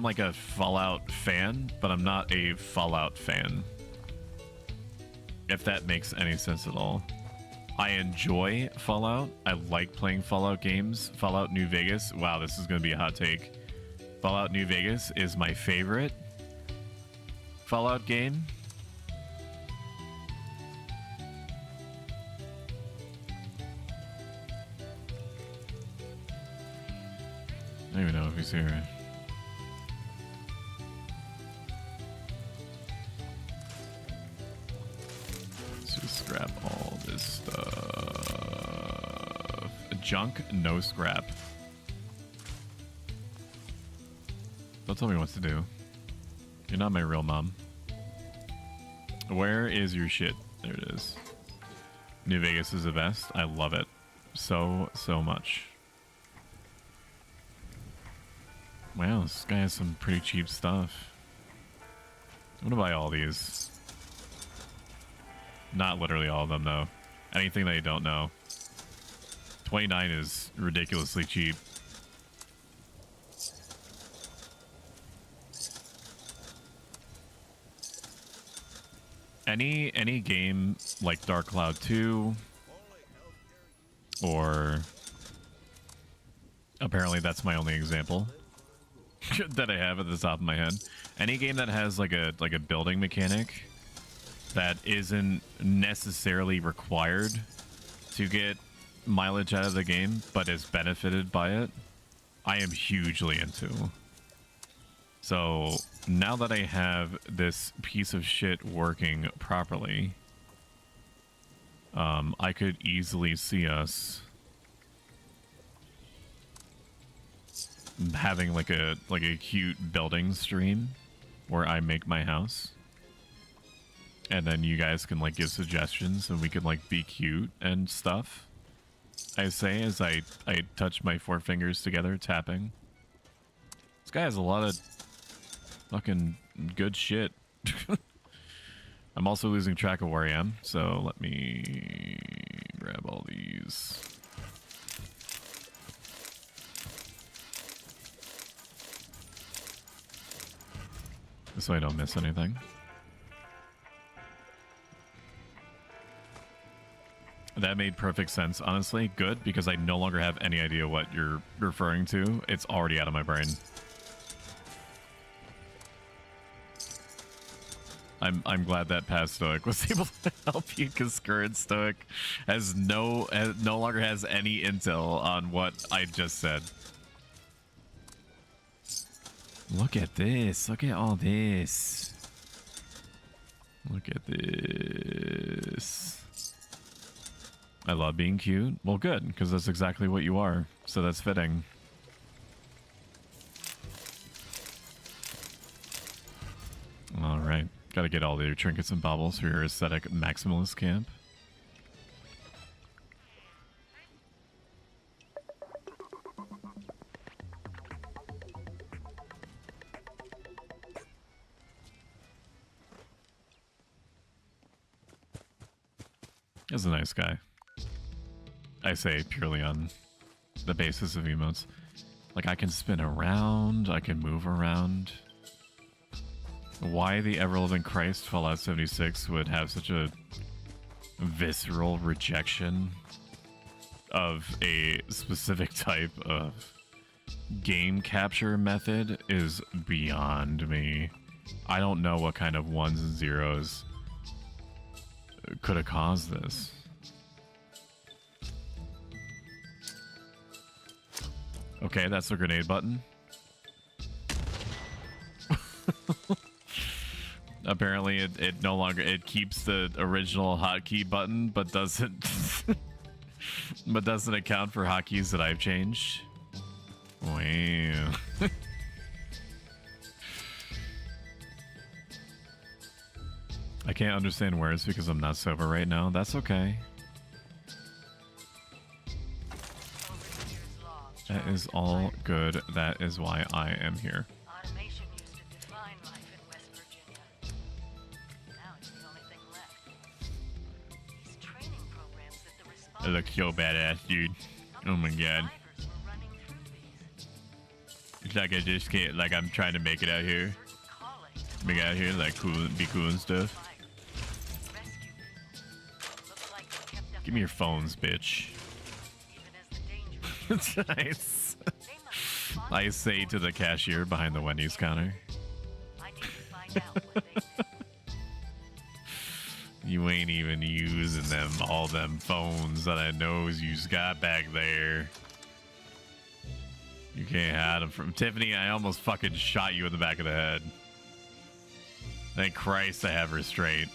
[SPEAKER 1] like a Fallout fan, but I'm not a Fallout fan. If that makes any sense at all. I enjoy Fallout. I like playing Fallout games. Fallout New Vegas. Wow, this is going to be a hot take. Fallout New Vegas is my favorite Fallout game. I don't even know if he's here. Let's just scrap all this stuff. Junk, no scrap. Don't tell me what to do. You're not my real mom. Where is your shit? There it is. New Vegas is the best. I love it so much. Wow, this guy has some pretty cheap stuff. I'm gonna buy all these. Not literally all of them, though. Anything that you don't know. 29 is ridiculously cheap. Any game like Dark Cloud 2, or apparently that's my only example that I have at the top of my head. Any game that has like a building mechanic that isn't necessarily required to get mileage out of the game, but is benefited by it, I am hugely into. So now that I have this piece of shit working properly, I could easily see us having like a cute building stream where I make my house, and then you guys can like give suggestions and we can like be cute and stuff. I say as I touch my 4 fingers together, tapping. This guy has a lot of fucking good shit. I'm also losing track of where I am, so let me grab all these. So I don't miss anything. That made perfect sense, honestly. Good, because I no longer have any idea what you're referring to. It's already out of my brain. I'm glad that past Stoic was able to help you, because current Stoic has no longer has any intel on what I just said. Look at this. Look at all this. Look at this. I love being cute. Well, good, because that's exactly what you are. So that's fitting. All right. Got to get all your trinkets and baubles for your aesthetic maximalist camp. He's a nice guy. I say purely on the basis of emotes. Like, I can spin around, I can move around. Why the ever-living Christ Fallout 76 would have such a visceral rejection of a specific type of game capture method is beyond me. I don't know what kind of ones and zeros could have caused this. Okay, that's the grenade button. Apparently it no longer, it keeps the original hotkey button but doesn't but doesn't account for hotkeys that I've changed. Wow. I can't understand words because I'm not sober right now. That's okay. That is all good. That is why I am here.
[SPEAKER 3] Automation used to define life in West Virginia. Now it's the only thing left. These training programs that the
[SPEAKER 1] I look so badass, dude. Oh my god. It's like I just can't, like I'm trying to make it out here. Make it out here, like cool, be cool and stuff. Give me your phones, bitch. Nice. I say to the cashier behind the Wendy's counter. You ain't even using them, all them phones that I knows you's got back there. You can't hide them from Tiffany. I almost fucking shot you in the back of the head. Thank Christ I have restraint.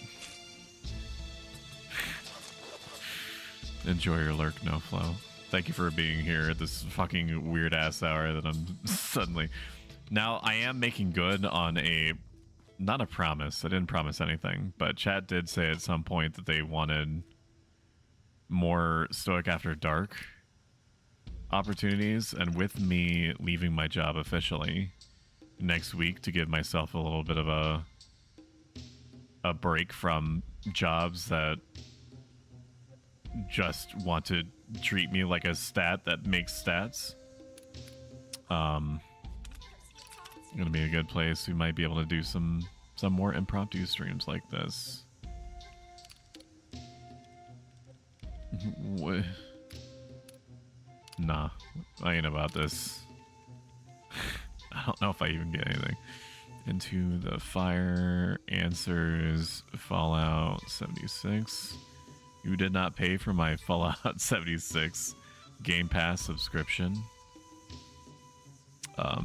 [SPEAKER 1] Enjoy your lurk, no flow. Thank you for being here at this fucking weird ass hour that I'm suddenly. Now I am making good on a, not a promise. I didn't promise anything, but chat did say at some point that they wanted more Stoic After Dark opportunities, and with me leaving my job officially next week to give myself a little bit of a break from jobs that just want to treat me like a stat that makes stats. Gonna be a good place. We might be able to do some more impromptu streams like this. What? Nah, I ain't about this. I don't know if I even get anything. Into the Fire answers Fallout 76. You did not pay for my Fallout 76 Game Pass subscription.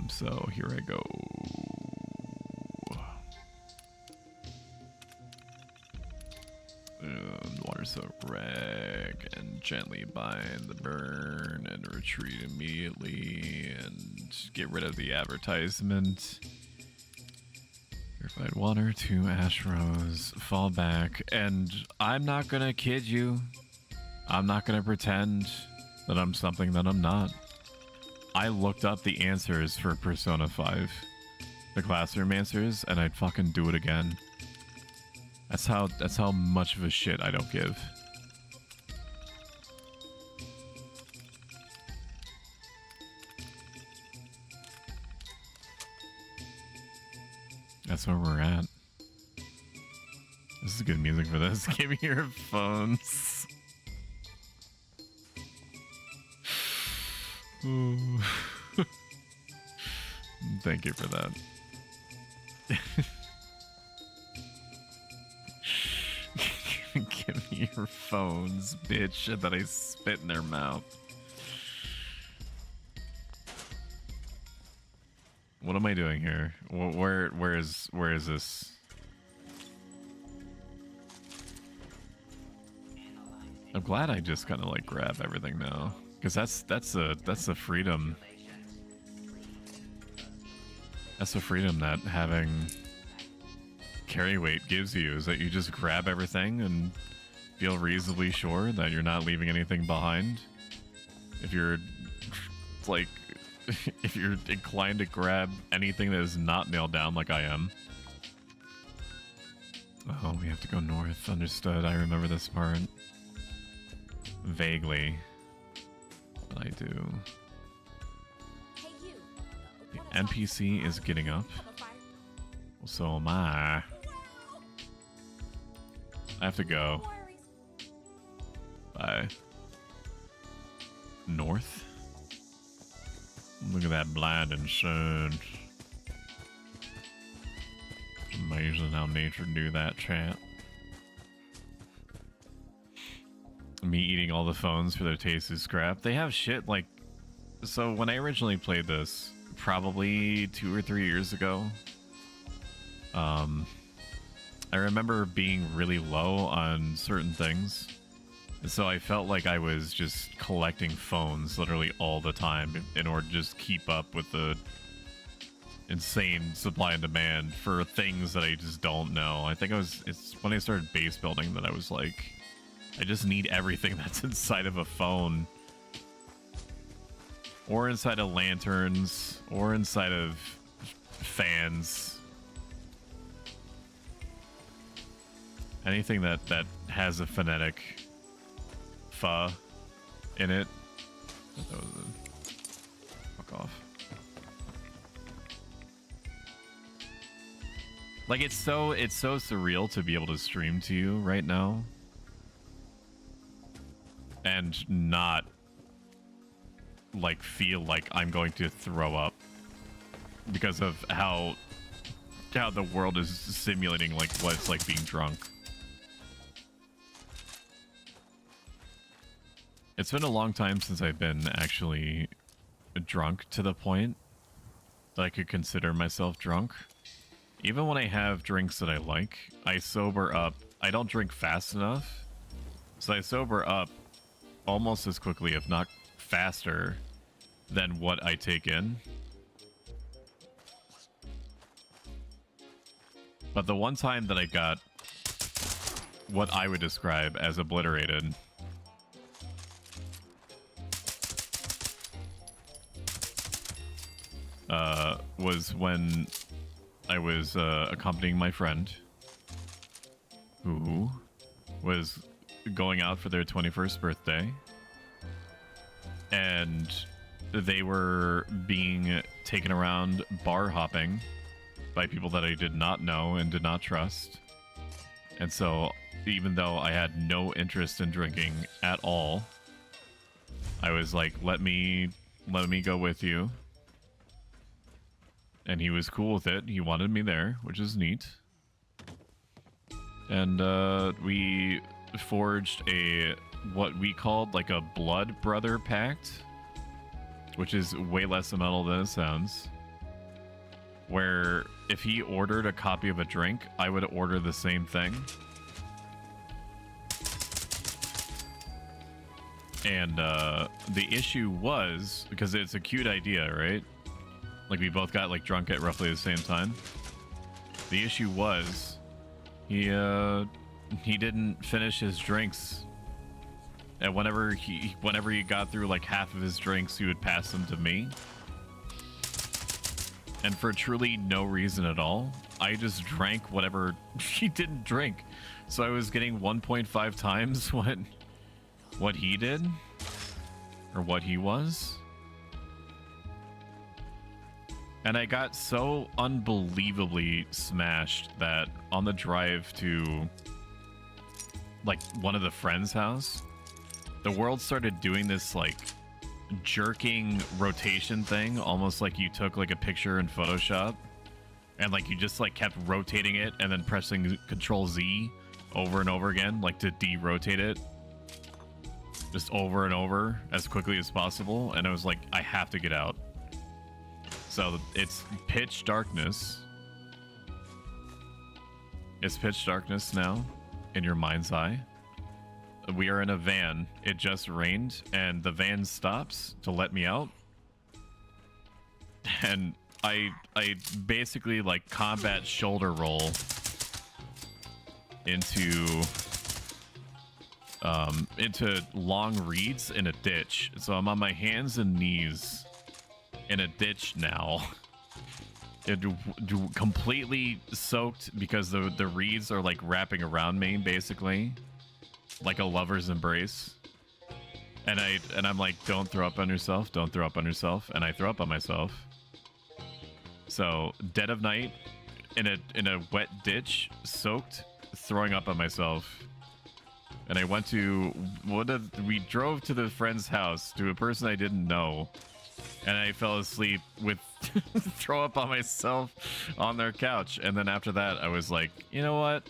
[SPEAKER 1] So here I go. Water soak rag and gently bind the burn and retreat immediately and get rid of the advertisement. Purified water to ash rose, fall back, and I'm not gonna kid you. I'm not gonna pretend that I'm something that I'm not. I looked up the answers for Persona 5, the classroom answers, and I'd fucking do it again. That's how much of a shit I don't give. That's where we're at. This is good music for this. Give me your phones. Ooh. Thank you for that. Give me your phones, bitch, and then I spit in their mouth. What am I doing here? Where is this? I'm glad I just kind of like grab everything now, because that's a freedom. That's a freedom that having carry weight gives you, is that you just grab everything and feel reasonably sure that you're not leaving anything behind. If you're like, if you're inclined to grab anything that is not nailed down like I am. Oh, we have to go north. Understood. I remember this part. Vaguely. But I do. The NPC is getting up. Well, so am I. I have to go. Bye. North? Look at that blinding sun. Amazing how nature do that, chat. Me eating all the phones for their tasty scrap. They have shit like... So when I originally played this, probably 2 or 3 years ago, I remember being really low on certain things. And so I felt like I was just collecting phones literally all the time in order to just keep up with the insane supply and demand for things that I just don't know. I think it's when I started base building that I was like, I just need everything that's inside of a phone. Or inside of lanterns, or inside of fans. Anything that has a phonetic "fa" in it. That was fuck off. Like it's so surreal to be able to stream to you right now and not like feel like I'm going to throw up because of how the world is simulating like what it's like being drunk. It's been a long time since I've been actually drunk to the point that I could consider myself drunk. Even when I have drinks that I like, I sober up. I don't drink fast enough, so I sober up almost as quickly, if not faster, than what I take in. But the one time that I got what I would describe as obliterated was when I was accompanying my friend who was going out for their 21st birthday, and they were being taken around bar hopping by people that I did not know and did not trust. And so even though I had no interest in drinking at all, I was like, let me go with you. And he was cool with it. He wanted me there, which is neat. And we forged what we called like a blood brother pact, which is way less metal than it sounds, where if he ordered a copy of a drink, I would order the same thing. And the issue was, because it's a cute idea, right? Like, we both got like drunk at roughly the same time. The issue was he didn't finish his drinks. And whenever he got through like half of his drinks, he would pass them to me. And for truly no reason at all, I just drank whatever he didn't drink. So I was getting 1.5 times what he did, or what he was. And I got so unbelievably smashed that on the drive to like one of the friends' house, the world started doing this like jerking rotation thing, almost like you took like a picture in Photoshop and like you just like kept rotating it and then pressing Control Z over and over again, like to de-rotate it just over and over as quickly as possible. And I was like, I have to get out. So it's pitch darkness. It's pitch darkness now in your mind's eye. We are in a van. It just rained and the van stops to let me out. And I basically like combat shoulder roll into long reeds in a ditch. So I'm on my hands and knees in a ditch now. It completely soaked because the reeds are like wrapping around me basically, like a lover's embrace. And I'm like, don't throw up on yourself, don't throw up on yourself, and I throw up on myself. So dead of night in a wet ditch, soaked, throwing up on myself. And I went to we drove to the friend's house, to a person I didn't know, and I fell asleep with throw up on myself on their couch. And then after that I was like, you know what,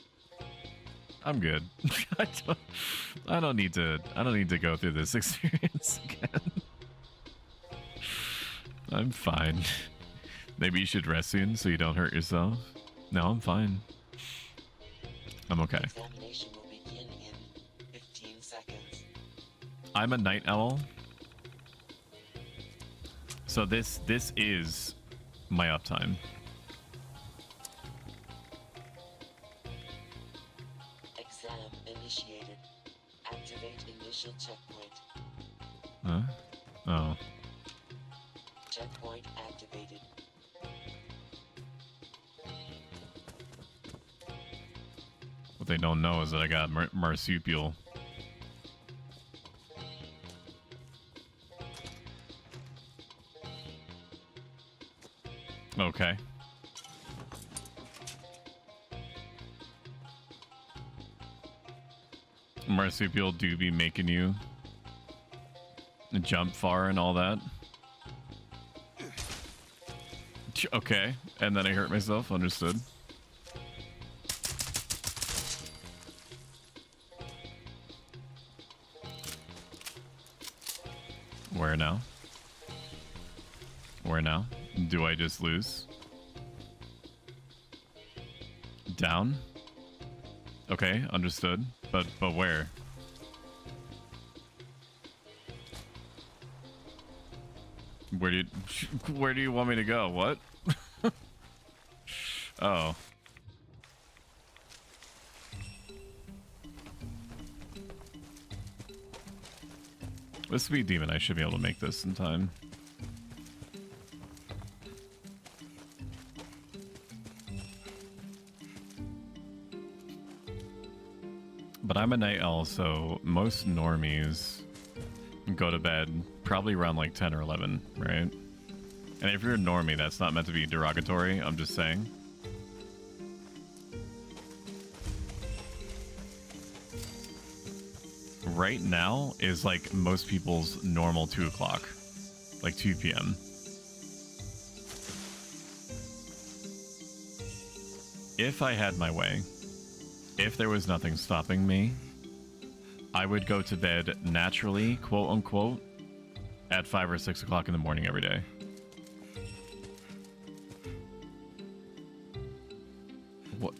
[SPEAKER 1] I'm good. I don't need to go through this experience again. I'm fine. Maybe you should rest soon so you don't hurt yourself. No, I'm fine. I'm okay.
[SPEAKER 4] Examination will begin in 15 seconds.
[SPEAKER 1] I'm a night owl. So this is my uptime.
[SPEAKER 4] Exam initiated. Activate initial checkpoint.
[SPEAKER 1] Huh? Oh.
[SPEAKER 4] Checkpoint activated.
[SPEAKER 1] What they don't know is that I got marsupial. Okay. Marsupial do be making you jump far and all that. Okay, and then I hurt myself, understood. Where now? Where now? Do I just lose? Down? Okay, understood. But where? Where do you want me to go? What? Oh. This Speed Demon, I should be able to make this in time. But I'm a night owl, so most normies go to bed probably around like 10 or 11, right? And if you're a normie, that's not meant to be derogatory, I'm just saying. Right now is like most people's normal 2 o'clock, like 2 p.m. If I had my way, if there was nothing stopping me, I would go to bed naturally, quote unquote, at 5 or 6 o'clock in the morning every day. What?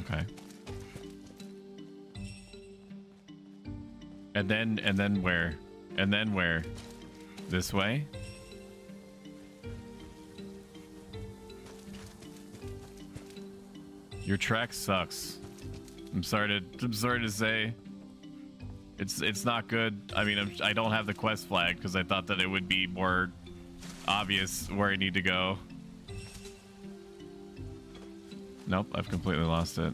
[SPEAKER 1] Okay. And then where? And then where? This way? Your track sucks. I'm sorry to say. It's not good. I mean, I don't have the quest flag because I thought that it would be more obvious where I need to go. Nope, I've completely lost it.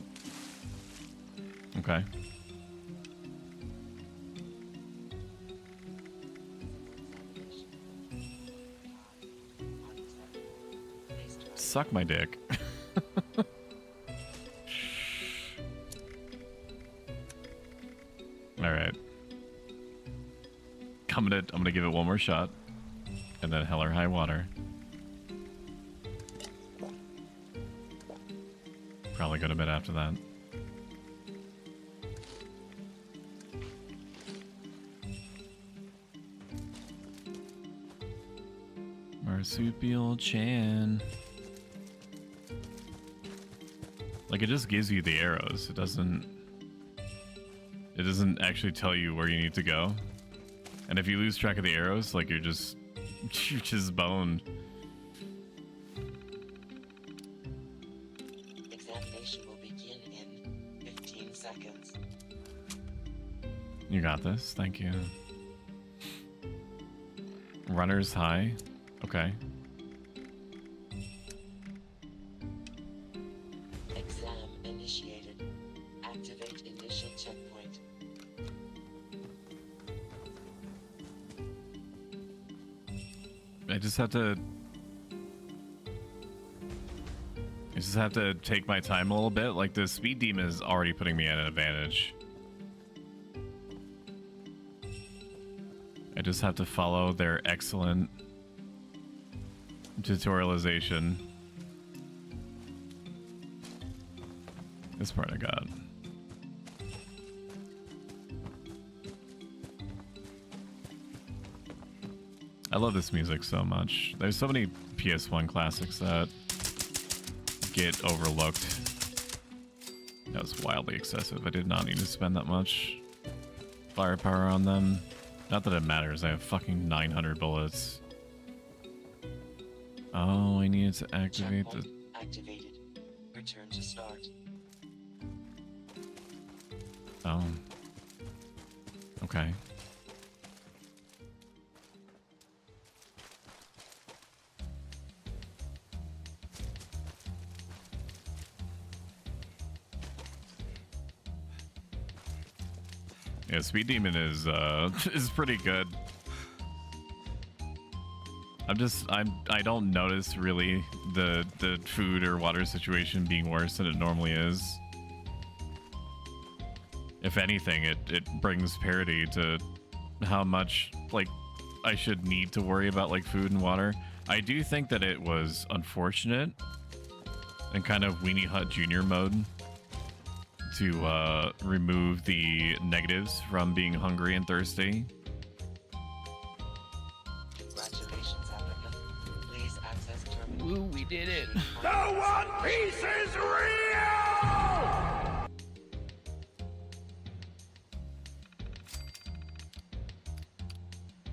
[SPEAKER 1] Okay. Suck my dick. All right. I'm gonna give it one more shot, and then hell or high water. Probably go to bed after that. Marsupial Chan. Like, it just gives you the arrows. It doesn't actually tell you where you need to go. And if you lose track of the arrows, like, you're just boned.
[SPEAKER 4] Examination will begin in 15 seconds.
[SPEAKER 1] You got this. Thank you. Runner's high. Okay.
[SPEAKER 4] Exam initiated. Activate initial checkpoint.
[SPEAKER 1] I just have to take my time a little bit. Like, the speed demon is already putting me at an advantage. I just have to follow their excellent tutorialization. This part I got. I love this music so much. There's so many PS1 classics that get overlooked. That was wildly excessive. I did not need to spend that much firepower on them. Not that it matters. I have fucking 900 bullets. Oh, I needed to activate the...
[SPEAKER 4] Activated. Return to start.
[SPEAKER 1] Oh. Okay. Yeah, Speed Demon is pretty good. I don't notice really the food or water situation being worse than it normally is. If anything, it brings parity to how much, like, I should need to worry about, like, food and water. I do think that it was unfortunate and kind of Weenie Hut Jr. mode to remove the negatives from being hungry and thirsty.
[SPEAKER 4] Congratulations, Africa. Please access terminal.
[SPEAKER 1] Woo, we did it.
[SPEAKER 2] The One Piece is real!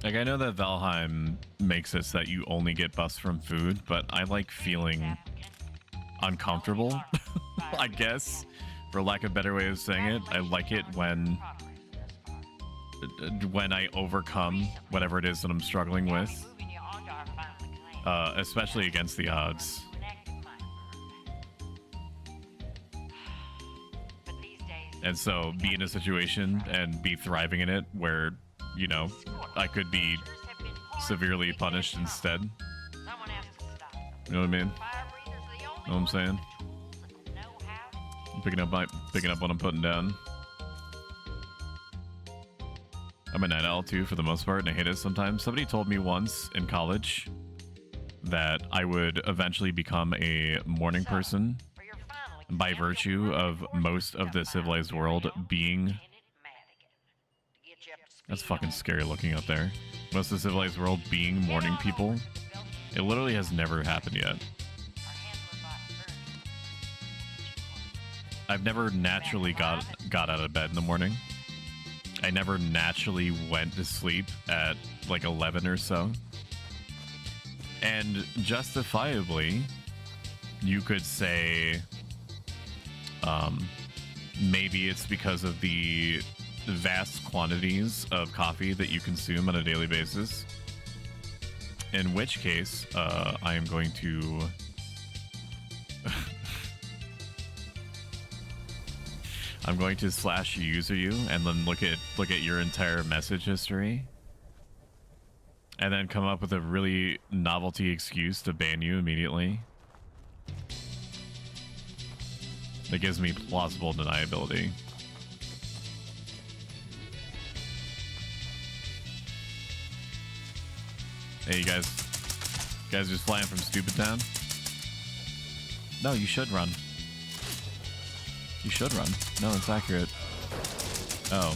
[SPEAKER 1] Like, I know that Valheim makes it so that you only get buffs from food, but I like feeling uncomfortable, I guess, for lack of a better way of saying it. I like it when I overcome whatever it is that I'm struggling with, especially against the odds. And so be in a situation and be thriving in it where, you know, I could be severely punished instead. You know what I mean? Know what I'm saying? I'm picking up what I'm putting down. I'm a night owl too, for the most part, and I hate it sometimes. Somebody told me once in college that I would eventually become a morning person
[SPEAKER 3] For your final
[SPEAKER 1] by
[SPEAKER 3] exam,
[SPEAKER 1] virtue
[SPEAKER 3] you'll
[SPEAKER 1] of
[SPEAKER 3] learn
[SPEAKER 1] most of the
[SPEAKER 3] about
[SPEAKER 1] civilized world
[SPEAKER 3] Lieutenant
[SPEAKER 1] being...
[SPEAKER 3] Madigan. To get you up to
[SPEAKER 1] That's
[SPEAKER 3] speed
[SPEAKER 1] fucking
[SPEAKER 3] on
[SPEAKER 1] scary looking up there. Most of the civilized world being morning people. It literally has never happened yet.
[SPEAKER 3] our handler bot Bernie.
[SPEAKER 1] I've never naturally got out of bed in the morning. I never naturally went to sleep at like 11 or so. And justifiably, you could say maybe it's because of the vast quantities of coffee that you consume on a daily basis. In which case, I am going to... I'm going to slash user you and then look at your entire message history. And then come up with a really novelty excuse to ban you immediately. That gives me plausible deniability. Hey, you guys just flying from Stupid Town? No, you should run. You should run. No, it's accurate. Oh.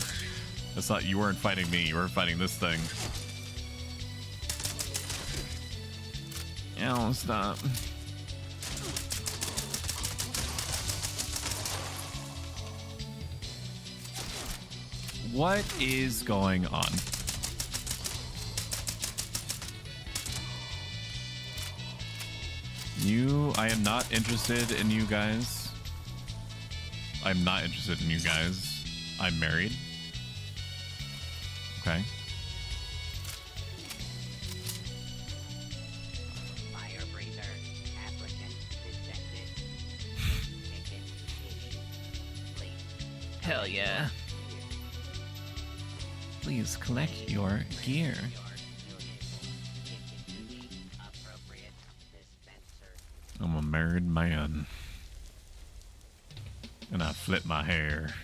[SPEAKER 1] That's not... You weren't fighting me. You were fighting this thing. Ow, stop. What is going on? I am not interested in you guys. I'm not interested in you guys. I'm married. Okay.
[SPEAKER 4] Fire breather. Applicant detected. Ticket issued. Please.
[SPEAKER 1] Hell yeah. Please collect your gear. I'm a married man. And I flip my hair.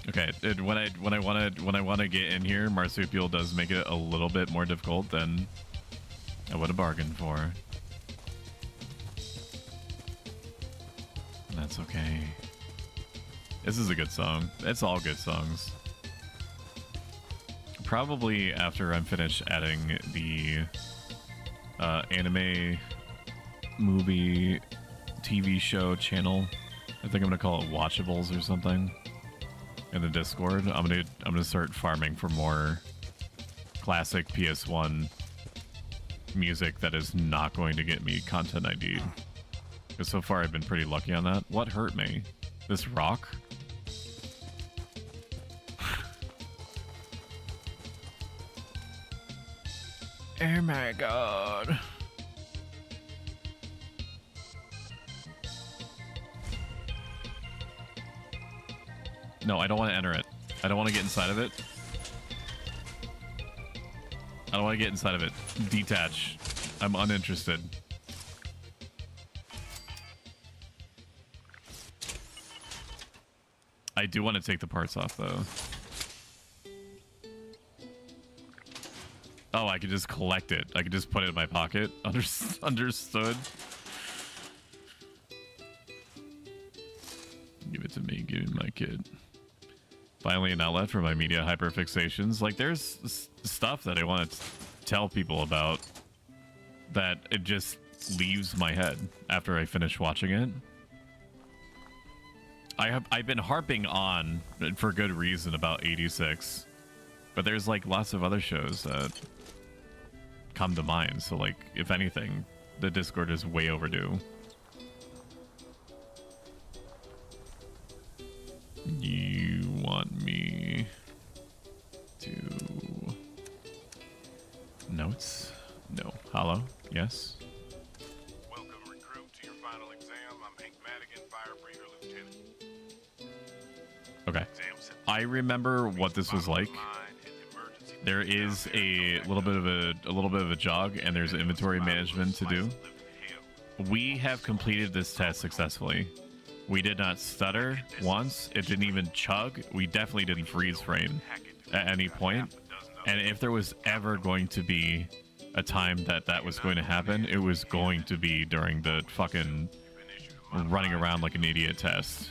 [SPEAKER 1] Okay, when I want to get in here, Marsupial does make it a little bit more difficult than I would have bargained for. And that's okay. This is a good song. It's all good songs. Probably after I'm finished adding the anime movie TV show channel, I think I'm gonna call it Watchables or something, in the Discord. I'm gonna start farming for more classic PS1 music that is not going to get me content ID. Because so far I've been pretty lucky on that. What hurt me? This rock? Oh my god. No, I don't want to enter it. I don't want to get inside of it. I don't want to get inside of it. Detach. I'm uninterested. I do want to take the parts off, though. Oh, I could just collect it. I could just put it in my pocket. Understood. Give it to me. Give me my kid. Finally an outlet for my media hyperfixations. Like, there's stuff that I want to tell people about that it just leaves my head after I finish watching it. I've been harping on, for good reason, about 86. But there's, like, lots of other shows that come to mind. So, like, if anything, the Discord is way overdue. You want me to... Notes? No. Hello? Yes?
[SPEAKER 5] Welcome, recruit, to your final exam. I'm Hank Madigan, fire breather lieutenant.
[SPEAKER 1] Okay. I remember what this was like. There is a little bit of a jog, and there's inventory management to do. We have completed this test successfully. We did not stutter once. It didn't even chug. We definitely didn't freeze frame at any point. And if there was ever going to be a time that that was going to happen, it was going to be during the fucking running around like an idiot test.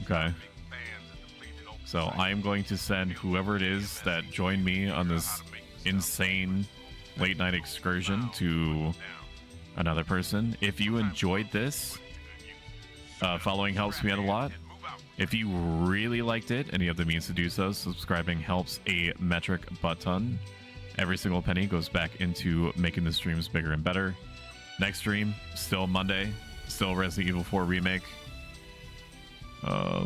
[SPEAKER 1] Okay. So I am going to send whoever it is that joined me on this insane late night excursion to another person. If you enjoyed this, following helps me out a lot. If you really liked it and you have the means to do so, subscribing helps a metric butt ton. Every single penny goes back into making the streams bigger and better. Next stream, still Monday, still Resident Evil 4 Remake.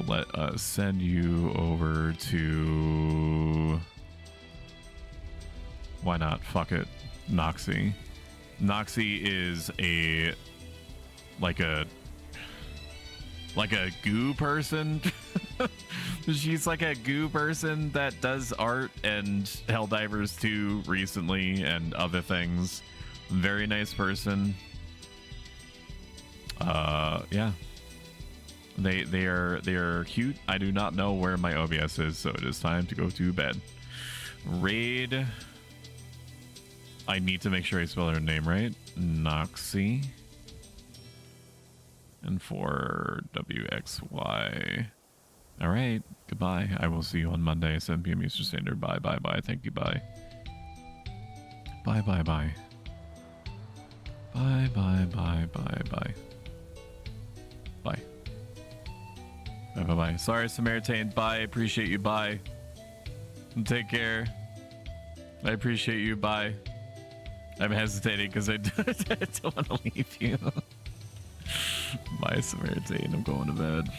[SPEAKER 1] Let us send you over to... Why not? Fuck it. Noxie. Noxie is a... like a goo person. She's like a goo person that does art and Helldivers 2 recently and other things. Very nice person. Yeah. They are cute. I do not know where my OBS is, so it is time to go to bed. Raid. I need to make sure I spell her name right. Noxie. And for WXY. All right. Goodbye. I will see you on Monday, 7 p.m. Eastern Standard. Bye, bye, bye. Thank you. Bye. Bye, bye, bye. Bye, bye, bye, bye, bye. Bye. Bye, bye, bye. Sorry, Samaritan. Bye. Appreciate you. Bye. Take care. I appreciate you. Bye. I'm hesitating because I don't want to leave you. Bye, Samaritan. I'm going to bed.